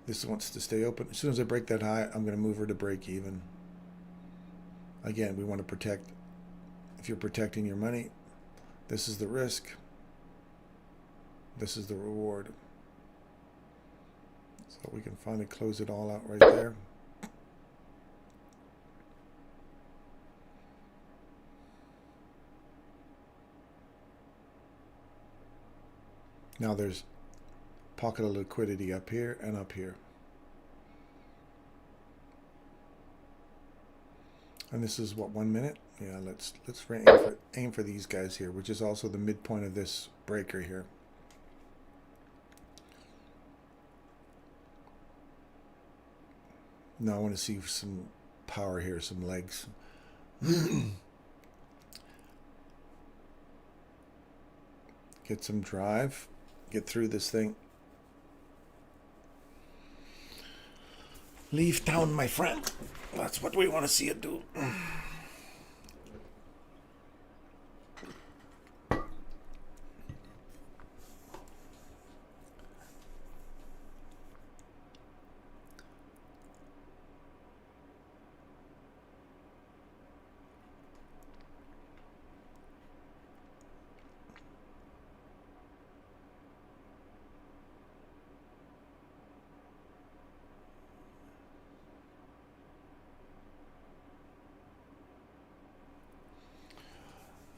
This wants to stay open. As soon as I break that high, I'm going to move her to break even. Again, we want to protect. If you're protecting your money, this is the risk. This is the reward. So we can finally close it all out right there. Now there's a pocket of liquidity up here and up here. And this is what, 1 minute? Yeah, let's aim for these guys here, which is also the midpoint of this breaker here. Now I want to see some power here, some legs. Get some drive, get through this thing. Leave town, my friend. That's what we want to see it do.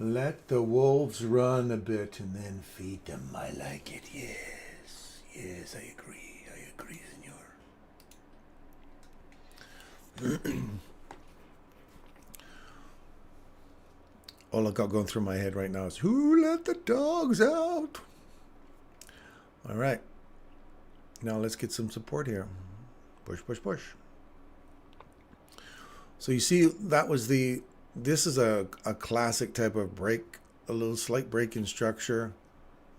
Let the wolves run a bit and then feed them. I like it. Yes. Yes, I agree. I agree, senor. All I got going through my head right now is, who let the dogs out? All right. Now let's get some support here. Push, push, push. So you see, that was this is a classic type of break, a little slight break in structure.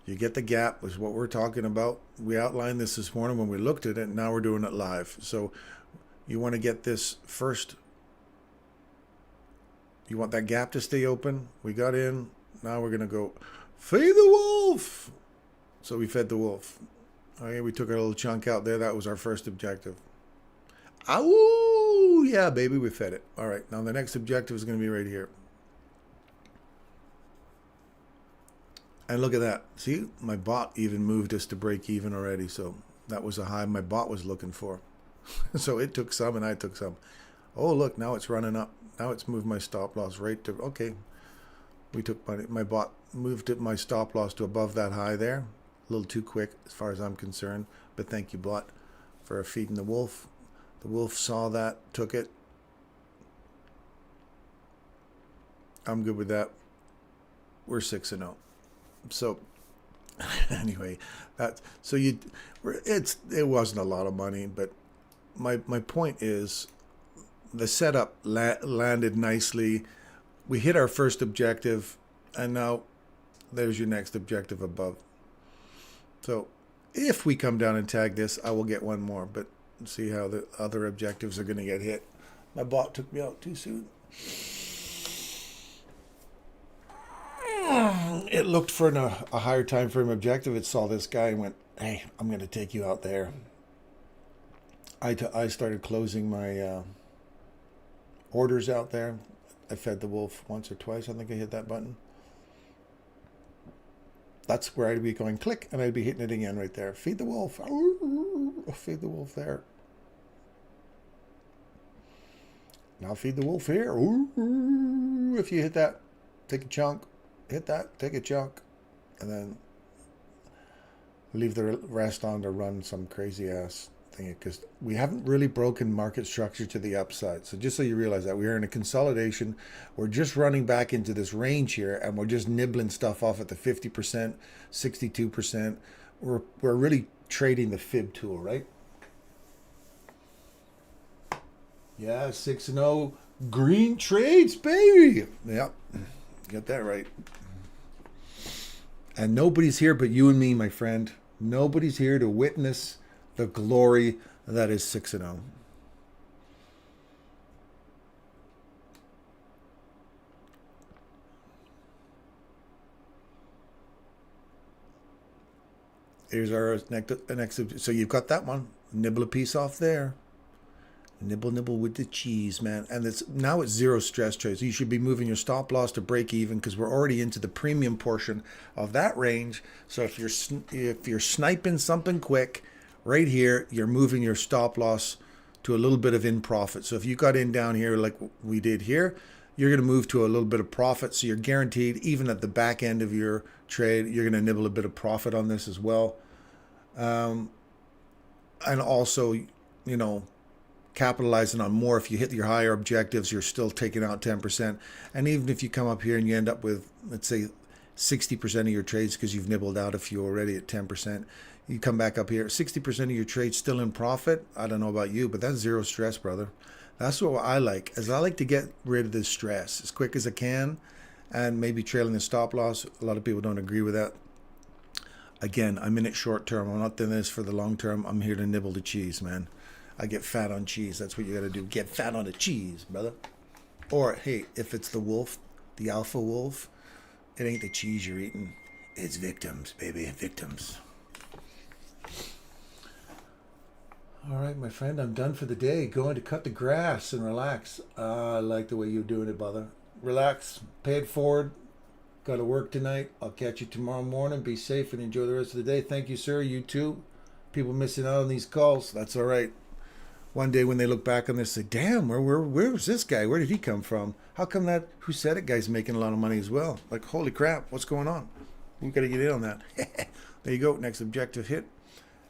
You get the gap, is what we're talking about. We outlined this morning when we looked at it, and now we're doing it live. So you want to get this first. You want that gap to stay open. We got in, Now we're going to go feed the wolf. So we fed the wolf. Okay, we took our little chunk out there. That was our first objective. Ow! Yeah, baby, we fed it. All right, now the next objective is going to be right here. And look at that. See, my bot even moved us to break even already. So that was a high my bot was looking for. So it took some and I took some. Oh, look, now it's running up. Now it's moved my stop loss right to, okay. We took my bot moved my stop loss to above that high there. A little too quick as far as I'm concerned. But thank you, bot, for feeding the wolf. The wolf saw that, took it. I'm good with that. We're 6-0. So anyway, it wasn't a lot of money, but my point is the setup landed nicely. We hit our first objective, and now there's your next objective above. So if we come down and tag this, I will get one more, but see how the other objectives are going to get hit. My bot took me out too soon. It looked for a higher time frame objective. It saw this guy and went, hey, I'm going to take you out there. I started closing my orders out there. I fed the wolf once or twice. I think I hit that button. That's where I'd be going click, and I'd be hitting it again right there. Feed the wolf. Feed the wolf there. Now feed the wolf here. If you hit that, take a chunk. Hit that, take a chunk, and then leave the rest on to run some crazy ass thing, because we haven't really broken market structure to the upside. So just so you realize that, we are in a consolidation. We're just running back into this range here, and we're just nibbling stuff off at the 50%, 62%. We're really trading the fib tool, right? Yeah, 6-0 green trades, baby. Yep, get that right. And nobody's here but you and me, my friend. Nobody's here to witness the glory that is 6-0. Here's our next. So you've got that one. Nibble a piece off there. Nibble, nibble with the cheese, man. And now it's zero stress trade. So you should be moving your stop loss to break even, because we're already into the premium portion of that range. So if you're sniping something quick right here, you're moving your stop loss to a little bit of in profit. So if you got in down here like we did here, you're going to move to a little bit of profit. So you're guaranteed, even at the back end of your trade, you're going to nibble a bit of profit on this as well. And also, you know, capitalizing on more. If you hit your higher objectives, you're still taking out 10%. And even if you come up here and you end up with, let's say, 60% of your trades because you've nibbled out a few already at 10%, you come back up here, 60% of your trades still in profit. I don't know about you, but that's zero stress, brother. That's what I like, as I like to get rid of this stress as quick as I can, and maybe trailing the stop loss. A lot of people don't agree with that. Again, I'm in it short term. I'm not doing this for the long term. I'm here to nibble the cheese, man. I get fat on cheese. That's what you got to do. Get fat on the cheese, brother. Or, hey, if it's the wolf, the alpha wolf, it ain't the cheese you're eating. It's victims, baby, victims. All right, my friend, I'm done for the day. Going to cut the grass and relax. I like the way you're doing it, brother. Relax, pay it forward. Got to work tonight. I'll catch you tomorrow morning. Be safe and enjoy the rest of the day. Thank you, sir. You too. People missing out on these calls. That's all right. One day when they look back on this, say, damn, where was this guy? Where did he come from? How come that who said it guy's making a lot of money as well? Like, holy crap, what's going on? We've got to get in on that. There you go. Next objective hit.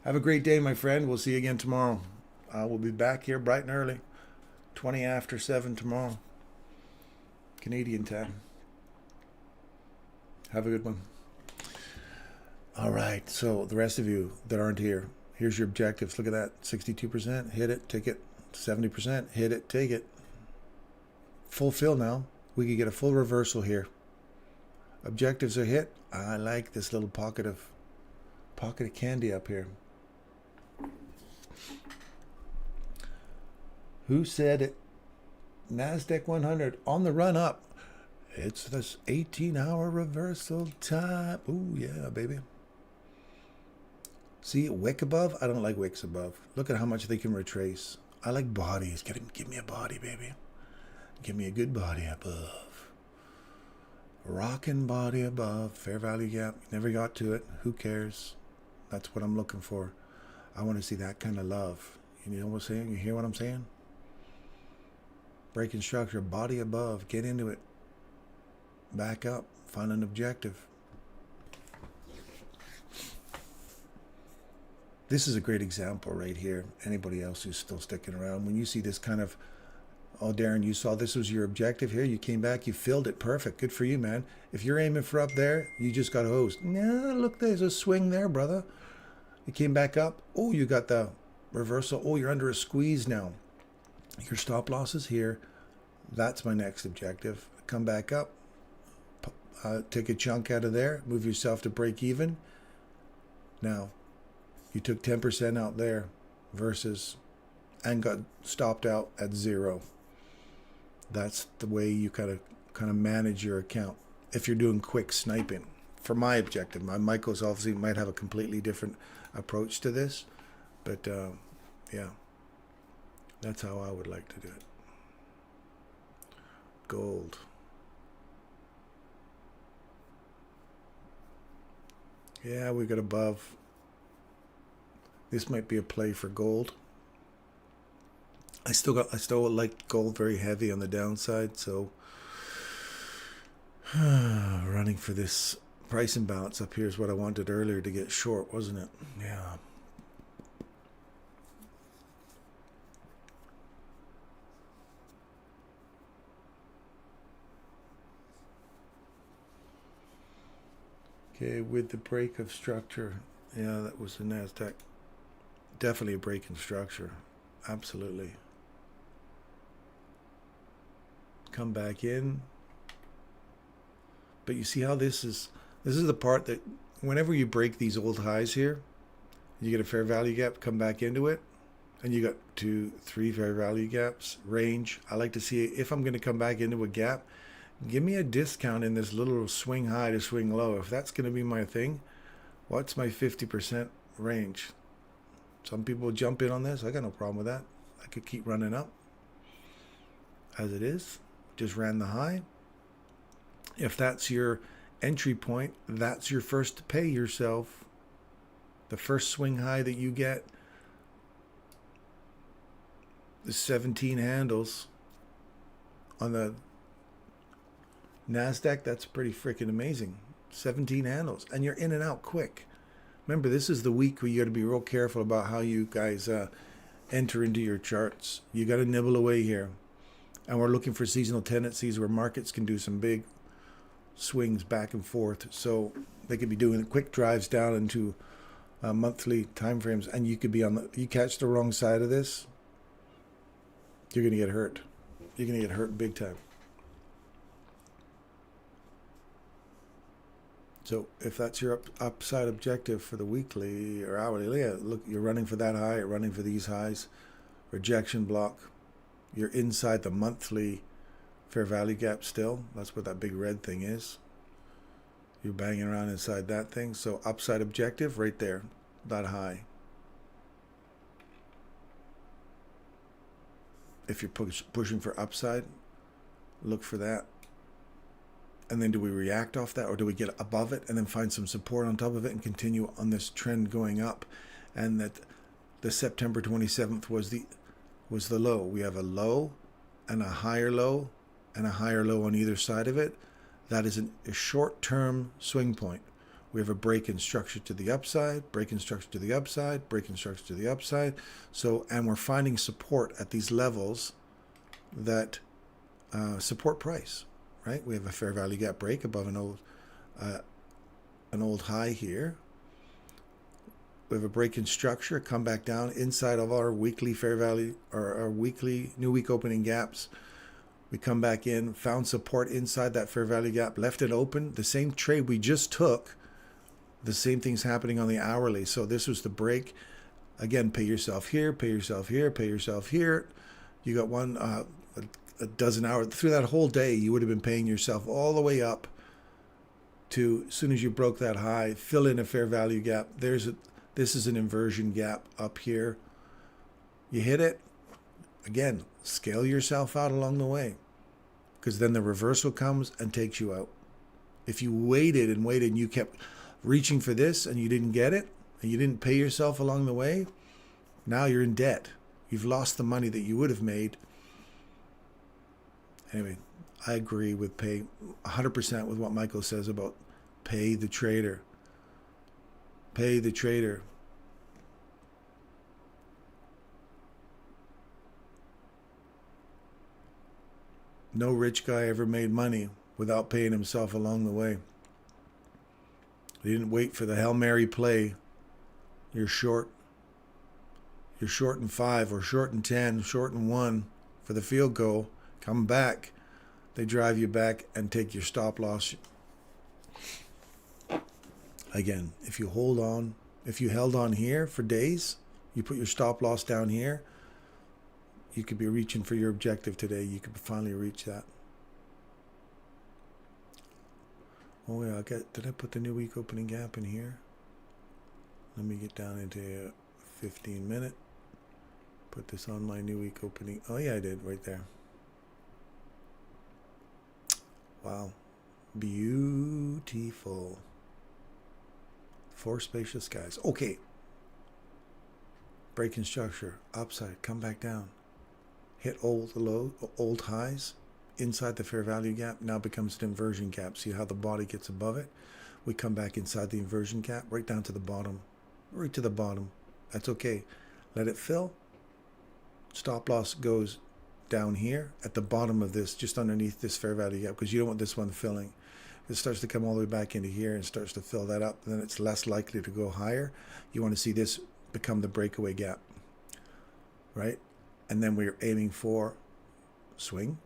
Have a great day, my friend. We'll see you again tomorrow. We'll be back here bright and early. 20 after 7 tomorrow. Canadian time. Have a good one. All right. So the rest of you that aren't here, here's your objectives. Look at that. 62%. Hit it. Take it. 70%. Hit it. Take it. Full fill now. We could get a full reversal here. Objectives are hit. I like this little pocket of candy up here. Who said it? NASDAQ 100 on the run up. It's this 18-hour reversal time. Ooh, yeah, baby. See, wick above? I don't like wicks above. Look at how much they can retrace. I like bodies. Give me a body, baby. Give me a good body above. Rockin' body above. Fair value gap. Never got to it. Who cares? That's what I'm looking for. I want to see that kind of love. You know what I'm saying? You hear what I'm saying? Breaking structure. Body above. Get into it. Back up. Find an objective. This is a great example right here. Anybody else who's still sticking around, when you see this kind of, oh, Darren, you saw this was your objective here. You came back, you filled it. Perfect. Good for you, man. If you're aiming for up there, you just got hosed. Nah, look, there's a swing there, brother. You came back up. Oh, you got the reversal. Oh, you're under a squeeze now. Your stop loss is here. That's my next objective. Come back up. Take a chunk out of there. Move yourself to break even. Now, you took 10% out there versus and got stopped out at 0. That's the way you kind of manage your account if you're doing quick sniping. For my objective, Michael's obviously might have a completely different approach to this, but yeah, that's how I would like to do it. Gold. Yeah, we got above. This might be a play for gold. I still like gold very heavy on the downside, so running for this price imbalance up here is what I wanted earlier to get short, wasn't it? Yeah. Okay, with the break of structure, yeah, that was the NASDAQ. Definitely a break in structure. Absolutely. Come back in. But you see how this is the part that whenever you break these old highs here, you get a fair value gap, come back into it, and you got 2, 3 fair value gaps, range. I like to see if I'm going to come back into a gap, give me a discount in this little swing high to swing low. If that's going to be my thing, what's my 50% range? Some people jump in on this. I got no problem with that. I could keep running up as it is. Just ran the high. If that's your entry point, that's your first to pay yourself. The first swing high that you get, the 17 handles on the NASDAQ, that's pretty freaking amazing. 17 handles. And you're in and out quick. Remember, this is the week where you got to be real careful about how you guys enter into your charts. You got to nibble away here. And we're looking for seasonal tendencies where markets can do some big swings back and forth. So they could be doing quick drives down into monthly time frames. And you could be you catch the wrong side of this, you're going to get hurt. You're going to get hurt big time. So if that's your upside objective for the weekly or hourly, yeah, look, you're running for that high, you're running for these highs, rejection block. You're inside the monthly fair value gap still. That's what that big red thing is. You're banging around inside that thing. So upside objective right there, that high. If you're pushing for upside, look for that. And then do we react off that, or do we get above it and then find some support on top of it and continue on this trend going up? And that the September 27th was the low. We have a low and a higher low and a higher low on either side of it. That is a short-term swing point. We have a break in structure to the upside, break in structure to the upside, break in structure to the upside. So, and we're finding support at these levels that support price. Right, we have a fair value gap break above an old high here. We have a break in structure, come back down inside of our weekly fair value or our weekly new week opening gaps. We come back in, found support inside that fair value gap, left it open. The same trade we just took, the same thing's happening on the hourly. So this was the break. Again, pay yourself here, pay yourself here, pay yourself here. You got one a dozen hours. Through that whole day, you would have been paying yourself all the way up to, as soon as you broke that high, fill in a fair value gap. This is an inversion gap up here. You hit it, again, scale yourself out along the way, because then the reversal comes and takes you out. If you waited and waited and you kept reaching for this and you didn't get it, and you didn't pay yourself along the way, now you're in debt. You've lost the money that you would have made. Anyway, I agree with 100% with what Michael says about pay the trader. Pay the trader. No rich guy ever made money without paying himself along the way. He didn't wait for the Hail Mary play. You're short. You're short in 5 or short in 10, short in 1 for the field goal. Come back. They drive you back and take your stop loss. Again, if you hold on, if you held on here for days, you put your stop loss down here, you could be reaching for your objective today. You could finally reach that. Oh yeah, did I put the new week opening gap in here? Let me get down into 15 minute. Put this on my new week opening. Oh yeah, I did right there. Wow. Beautiful. 4 spacious skies. Okay. Breaking structure. Upside. Come back down. Hit old highs. Inside the fair value gap. Now becomes an inversion gap. See how the body gets above it? We come back inside the inversion gap. Right down to the bottom. Right to the bottom. That's okay. Let it fill. Stop loss goes down here at the bottom of this, just underneath this fair value gap, because you don't want this one filling. It starts to come all the way back into here and starts to fill that up, then it's less likely to go higher. You want to see this become the breakaway gap, right? And then we're aiming for swing.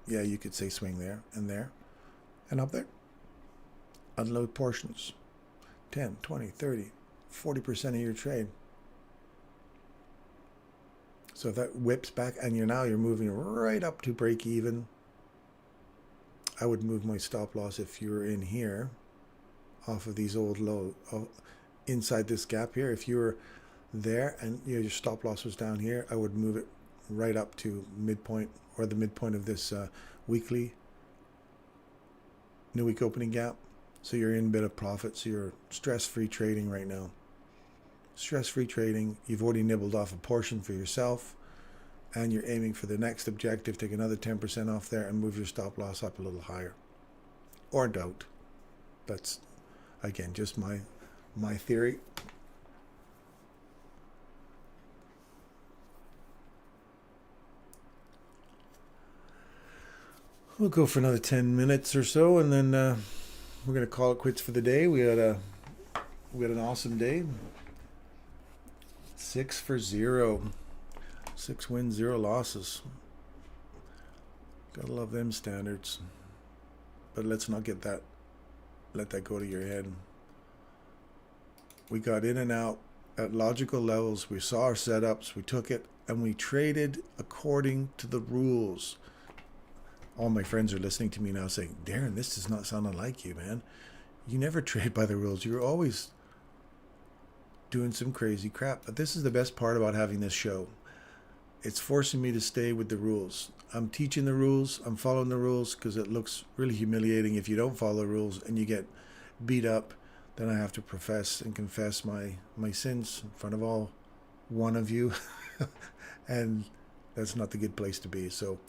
Yeah, you could say swing there and up there. Unload portions. 10, 20, 30, 40% of your trade. So if that whips back and you're moving right up to break even, I would move my stop loss if you're in here off of these old lows inside this gap here. If you were there and your stop loss was down here, I would move it right up to midpoint, or the midpoint of this weekly new week opening gap. So you're in a bit of profit. So you're stress-free trading right now. Stress-free trading. You've already nibbled off a portion for yourself, and you're aiming for the next objective. Take another 10% off there and move your stop loss up a little higher, or don't. That's again just my theory. We'll go for another 10 minutes or so, and then we're gonna call it quits for the day. We had an awesome day. 6 for 0. 6 wins, 0 losses. Gotta love them standards. But let's not let that go to your head. We got in and out at logical levels. We saw our setups, we took it, and we traded according to the rules. All my friends are listening to me now saying, Darren, this does not sound like you, man. You never trade by the rules. You're always doing some crazy crap. But this is the best part about having this show. It's forcing me to stay with the rules. I'm teaching the rules. I'm following the rules, because it looks really humiliating if you don't follow the rules and you get beat up. Then I have to profess and confess my sins in front of all one of you. And that's not the good place to be. So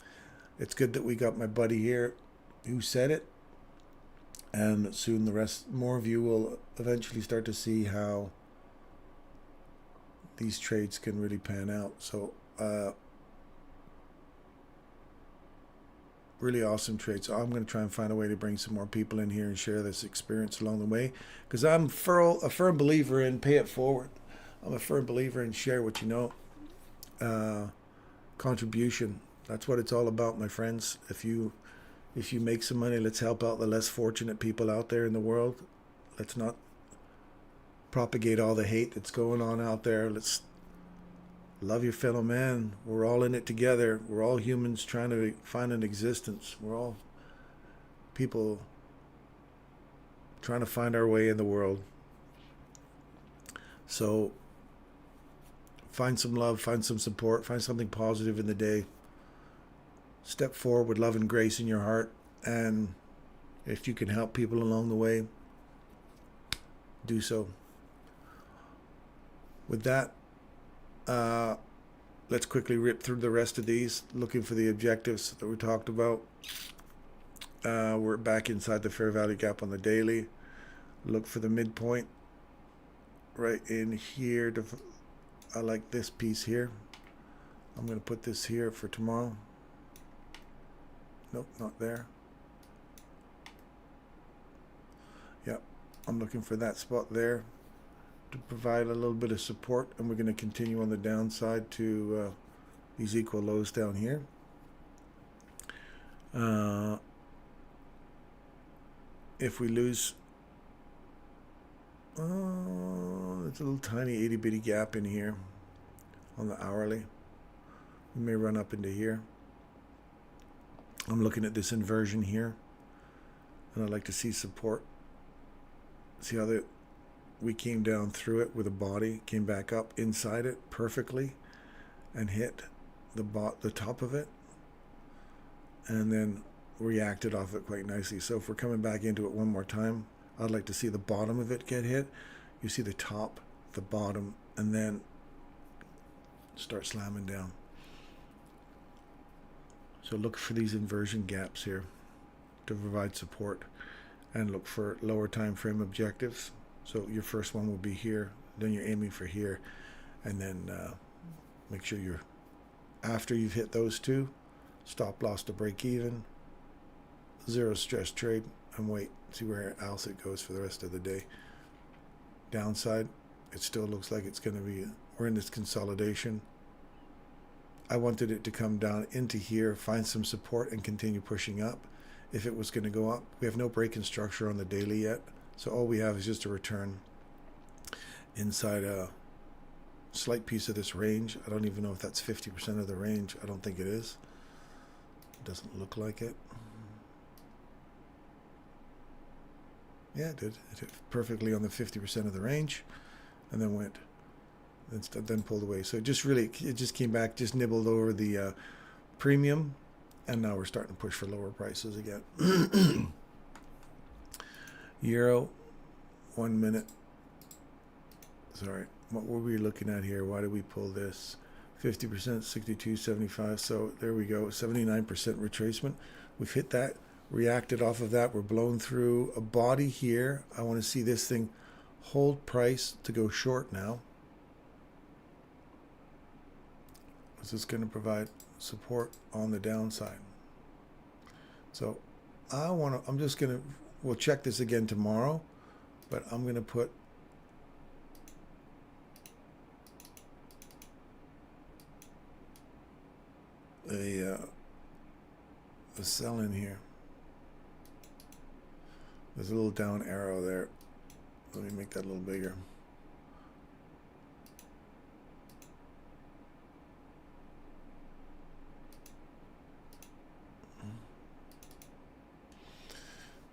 it's good that we got my buddy here who said it. And soon more of you will eventually start to see how these trades can really pan out. So really awesome trade. So I'm going to try and find a way to bring some more people in here and share this experience along the way, because I'm a firm believer in pay it forward. I'm a firm believer in share what you know. Contribution. That's what it's all about, my friends. If you make some money, let's help out the less fortunate people out there in the world. Let's not propagate all the hate that's going on out there. Let's Love your fellow man. We're all in it together. We're all humans trying to find an existence. We're all people trying to find our way in the world. So find some love, find some support, find something positive in the day. Step forward with love and grace in your heart. And if you can help people along the way, do so. With that, let's quickly rip through the rest of these, looking for the objectives that we talked about. We're back inside the fair value gap on the daily. Look for the midpoint right in here. I like this piece here. I'm going to put this here for tomorrow. Nope, not there. Yep, I'm looking for that spot there to provide a little bit of support, and we're going to continue on the downside to these equal lows down here. If we lose, there's a little tiny itty bitty gap in here on the hourly. We may run up into here. I'm looking at this inversion here, and I'd like to see support. See how we came down through it with a body, came back up inside it perfectly, and hit the top of it, and then reacted off it quite nicely. So if we're coming back into it one more time, I'd like to see the bottom of it get hit. You see the top, the bottom, and then start slamming down. So look for these inversion gaps here to provide support, and look for lower time frame objectives. So your first one will be here, then you're aiming for here, and then make sure you're, after you've hit those two, stop loss to break even, zero stress trade, and wait, see where else it goes for the rest of the day. Downside, it still looks like it's going to be, we're in this consolidation. I wanted it to come down into here, find some support, and continue pushing up if it was going to go up. We have no break-in structure on the daily yet, so all we have is just a return inside a slight piece of this range. I don't even know if that's 50% of the range. I don't think it is. It doesn't look like it. Yeah, it did. It hit perfectly on the 50% of the range, and then went, then pulled away. So it just came back, just nibbled over the premium, and now we're starting to push for lower prices again. Euro, 1 minute. Sorry, what were we looking at here? Why did we pull this? 50%, 62.75. So there we go, 79% retracement. We've hit that, reacted off of that. We're blown through a body here. I want to see this thing hold price to go short now. This is going to provide support on the downside. So I'm just going to, we'll check this again tomorrow, but I'm going to put a sell in here. There's a little down arrow there. Let me make that a little bigger.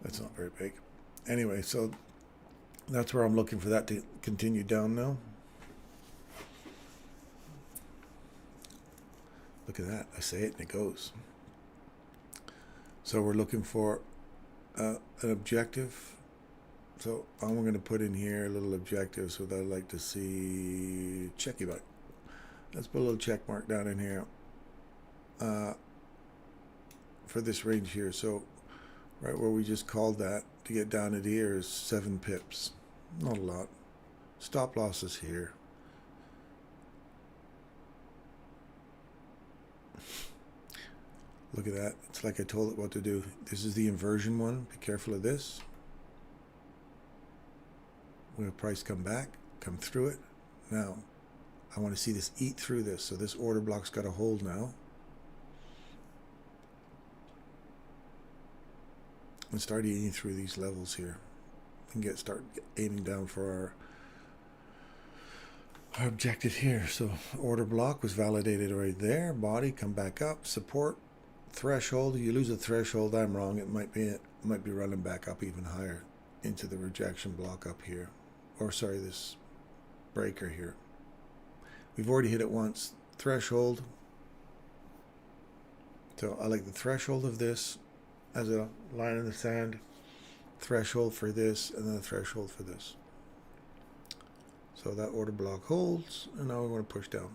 That's not very big. Anyway, so that's where I'm looking for that to continue down now. Look at that. I say it and it goes. So we're looking for an objective. So I'm going to put in here a little objective. So that I'd like to see checky back. Let's put a little check mark down in here for this range here. So right where we just called that to get down at here is 7 pips. Not a lot. Stop losses here. Look at that. It's like I told it what to do. This is the inversion one. Be careful of this. When a price come back, come through it. Now, I want to see this eat through this. So this order block's got a hold now. And start eating through these levels here. And start aiming down for our objective here. So order block was validated right there. Body, come back up. Support, threshold. You lose a threshold, I'm wrong. It might be running back up even higher into the rejection block up here. Or sorry, this breaker here. We've already hit it once. Threshold. So I like the threshold of this as a line in the sand. Threshold for this, and then a threshold for this. So that order block holds, and now we want to push down.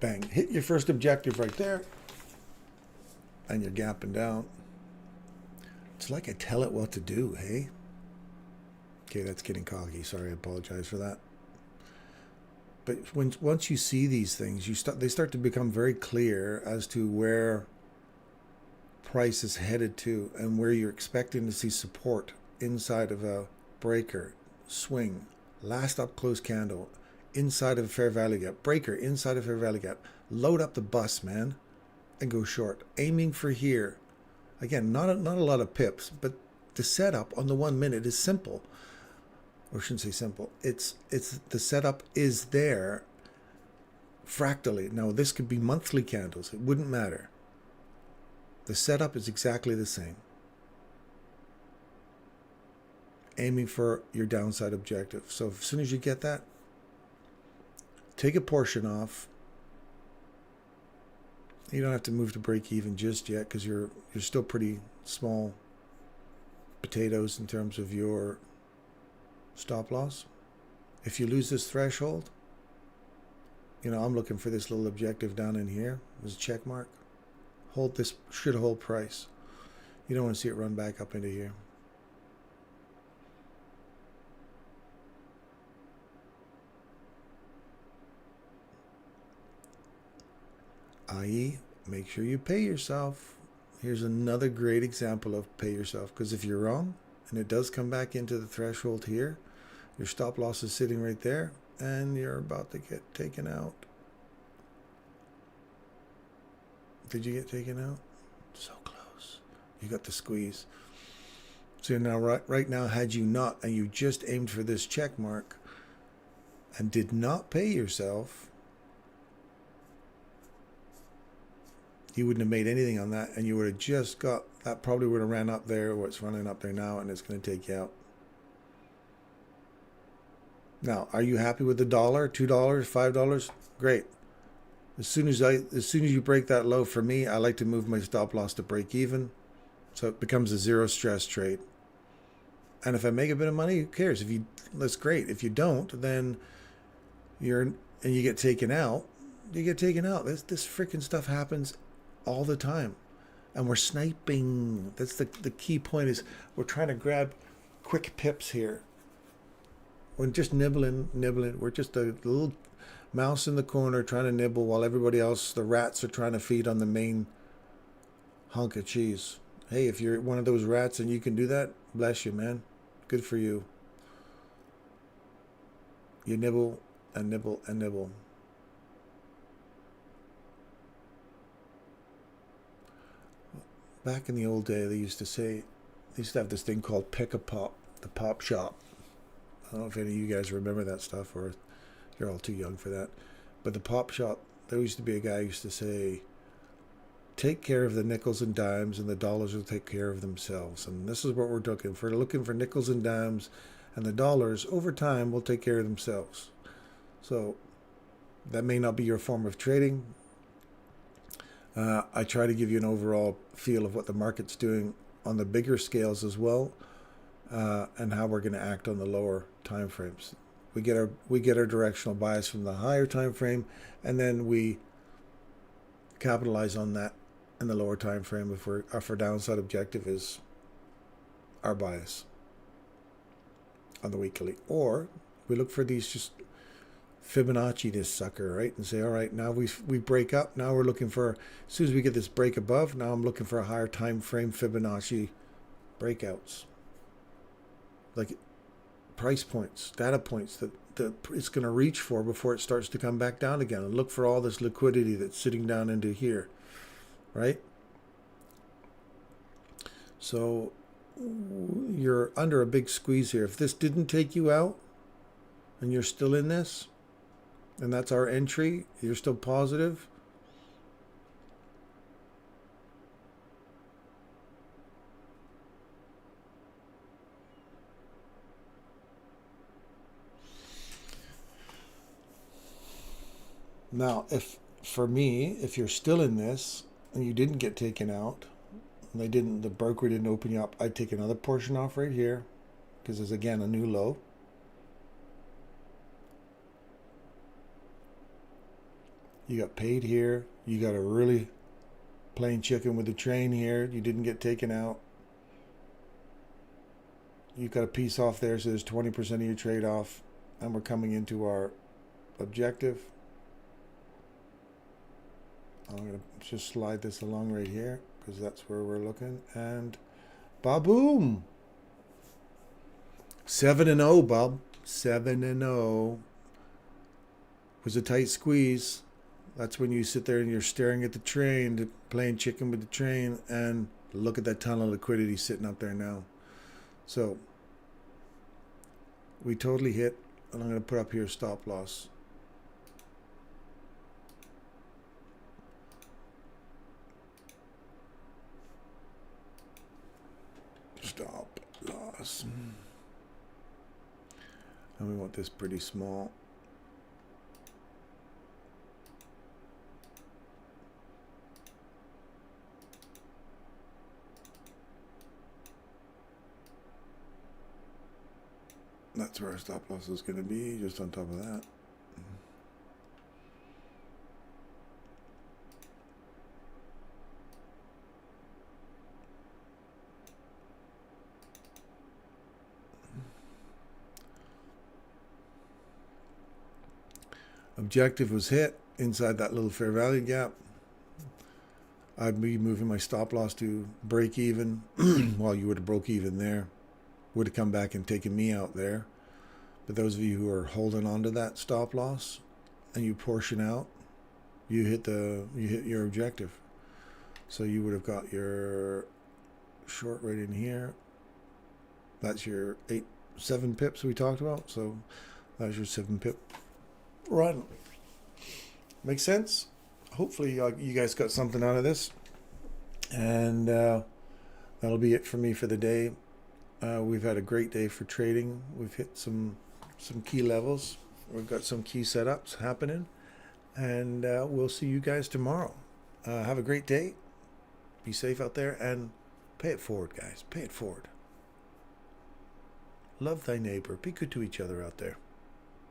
Bang, hit your first objective right there, and you're gapping down. It's like I tell it what to do, hey? Okay, that's getting cocky. Sorry, I apologize for that. But once you see these things, they start to become very clear as to where price is headed to and where you're expecting to see support inside of a breaker, swing, last up close candle, inside of a fair value gap, breaker inside of fair value gap. Load up the bus, man, and go short. Aiming for here. Again, not a lot of pips, but the setup on the 1 minute is simple. Or I shouldn't say simple. It's the setup is there fractally. Now this could be monthly candles. It wouldn't matter. The setup is exactly the same. Aiming for your downside objective. So as soon as you get that, take a portion off. You don't have to move to break even just yet because you're still pretty small potatoes in terms of your stop loss. If you lose this threshold, you know, I'm looking for this little objective down in here. There's a check mark. Hold this, should hold price. You don't want to see it run back up into here. I.e., make sure you pay yourself. Here's another great example of pay yourself, because if you're wrong and it does come back into the threshold here, your stop loss is sitting right there and you're about to get taken out. Did you get taken out? So close. You got the squeeze. So now right now, had you not, and you just aimed for this check mark and did not pay yourself, you wouldn't have made anything on that, and you would have just got, that probably would have ran up there, or it's running up there now, and it's going to take you out. Now, are you happy with the $1, $2, $5? Great. As soon as you break that low, for me, I like to move my stop loss to break even, so it becomes a zero stress trade. And if I make a bit of money, who cares? That's great. If you don't, then you get taken out. You get taken out. This freaking stuff happens all the time, and we're sniping. That's the key point. Is we're trying to grab quick pips here. We're just nibbling. We're just a little mouse in the corner trying to nibble while everybody else, the rats, are trying to feed on the main hunk of cheese. Hey, if you're one of those rats and you can do that, bless you, man. Good for you. You nibble and nibble and nibble. Back in the old day, they used to have this thing called pick a pop, the pop shop. I don't know if any of you guys remember that stuff, or you're all too young for that. But the pop shop, there used to be a guy who used to say, take care of the nickels and dimes and the dollars will take care of themselves. And this is what we're looking for. Looking for nickels and dimes, and the dollars over time will take care of themselves. So that may not be your form of trading. I try to give you an overall feel of what the market's doing on the bigger scales as well, and how we're going to act on the lower time frames. We get our directional bias from the higher time frame, and then we capitalize on that in the lower time frame if our downside objective is our bias on the weekly. Or we look for these just Fibonacci this sucker, right? And say, all right, now we break up. Now we're looking for, as soon as we get this break above, now I'm looking for a higher time frame Fibonacci breakouts. Like price points, data points that it's going to reach for before it starts to come back down again. And look for all this liquidity that's sitting down into here, right? So you're under a big squeeze here. If this didn't take you out and you're still in this, and that's our entry, you're still positive. Now, for me, if you're still in this and you didn't get taken out, and the broker didn't open you up, I'd take another portion off right here, because there's again a new low. You got paid here. You got a really playing chicken with the train here. You didn't get taken out. You got a piece off there, so there's 20% of your trade off, and we're coming into our objective. I'm going to just slide this along right here, because that's where we're looking. And ba-boom! 7-0, Bob. 7-0. Was a tight squeeze. That's when you sit there and you're staring at the train, playing chicken with the train, and look at that ton of liquidity sitting up there now. So we totally hit, and I'm going to put up here stop loss. Stop loss. And we want this pretty small. That's where our stop loss is going to be, just on top of that. Objective was hit inside that little fair value gap. I'd be moving my stop loss to break even. Well, you would have broke even there. Would have come back and taken me out there. But those of you who are holding on to that stop loss and you portion out, you hit your objective. So you would have got your short right in here. That's your 7 pips we talked about. So that's your 7 pip run. Make sense? Hopefully you guys got something out of this. And that'll be it for me for the day. We've had a great day for trading. We've hit some key levels. We've got some key setups happening. And we'll see you guys tomorrow. Have a great day. Be safe out there and pay it forward, guys. Pay it forward. Love thy neighbor. Be good to each other out there.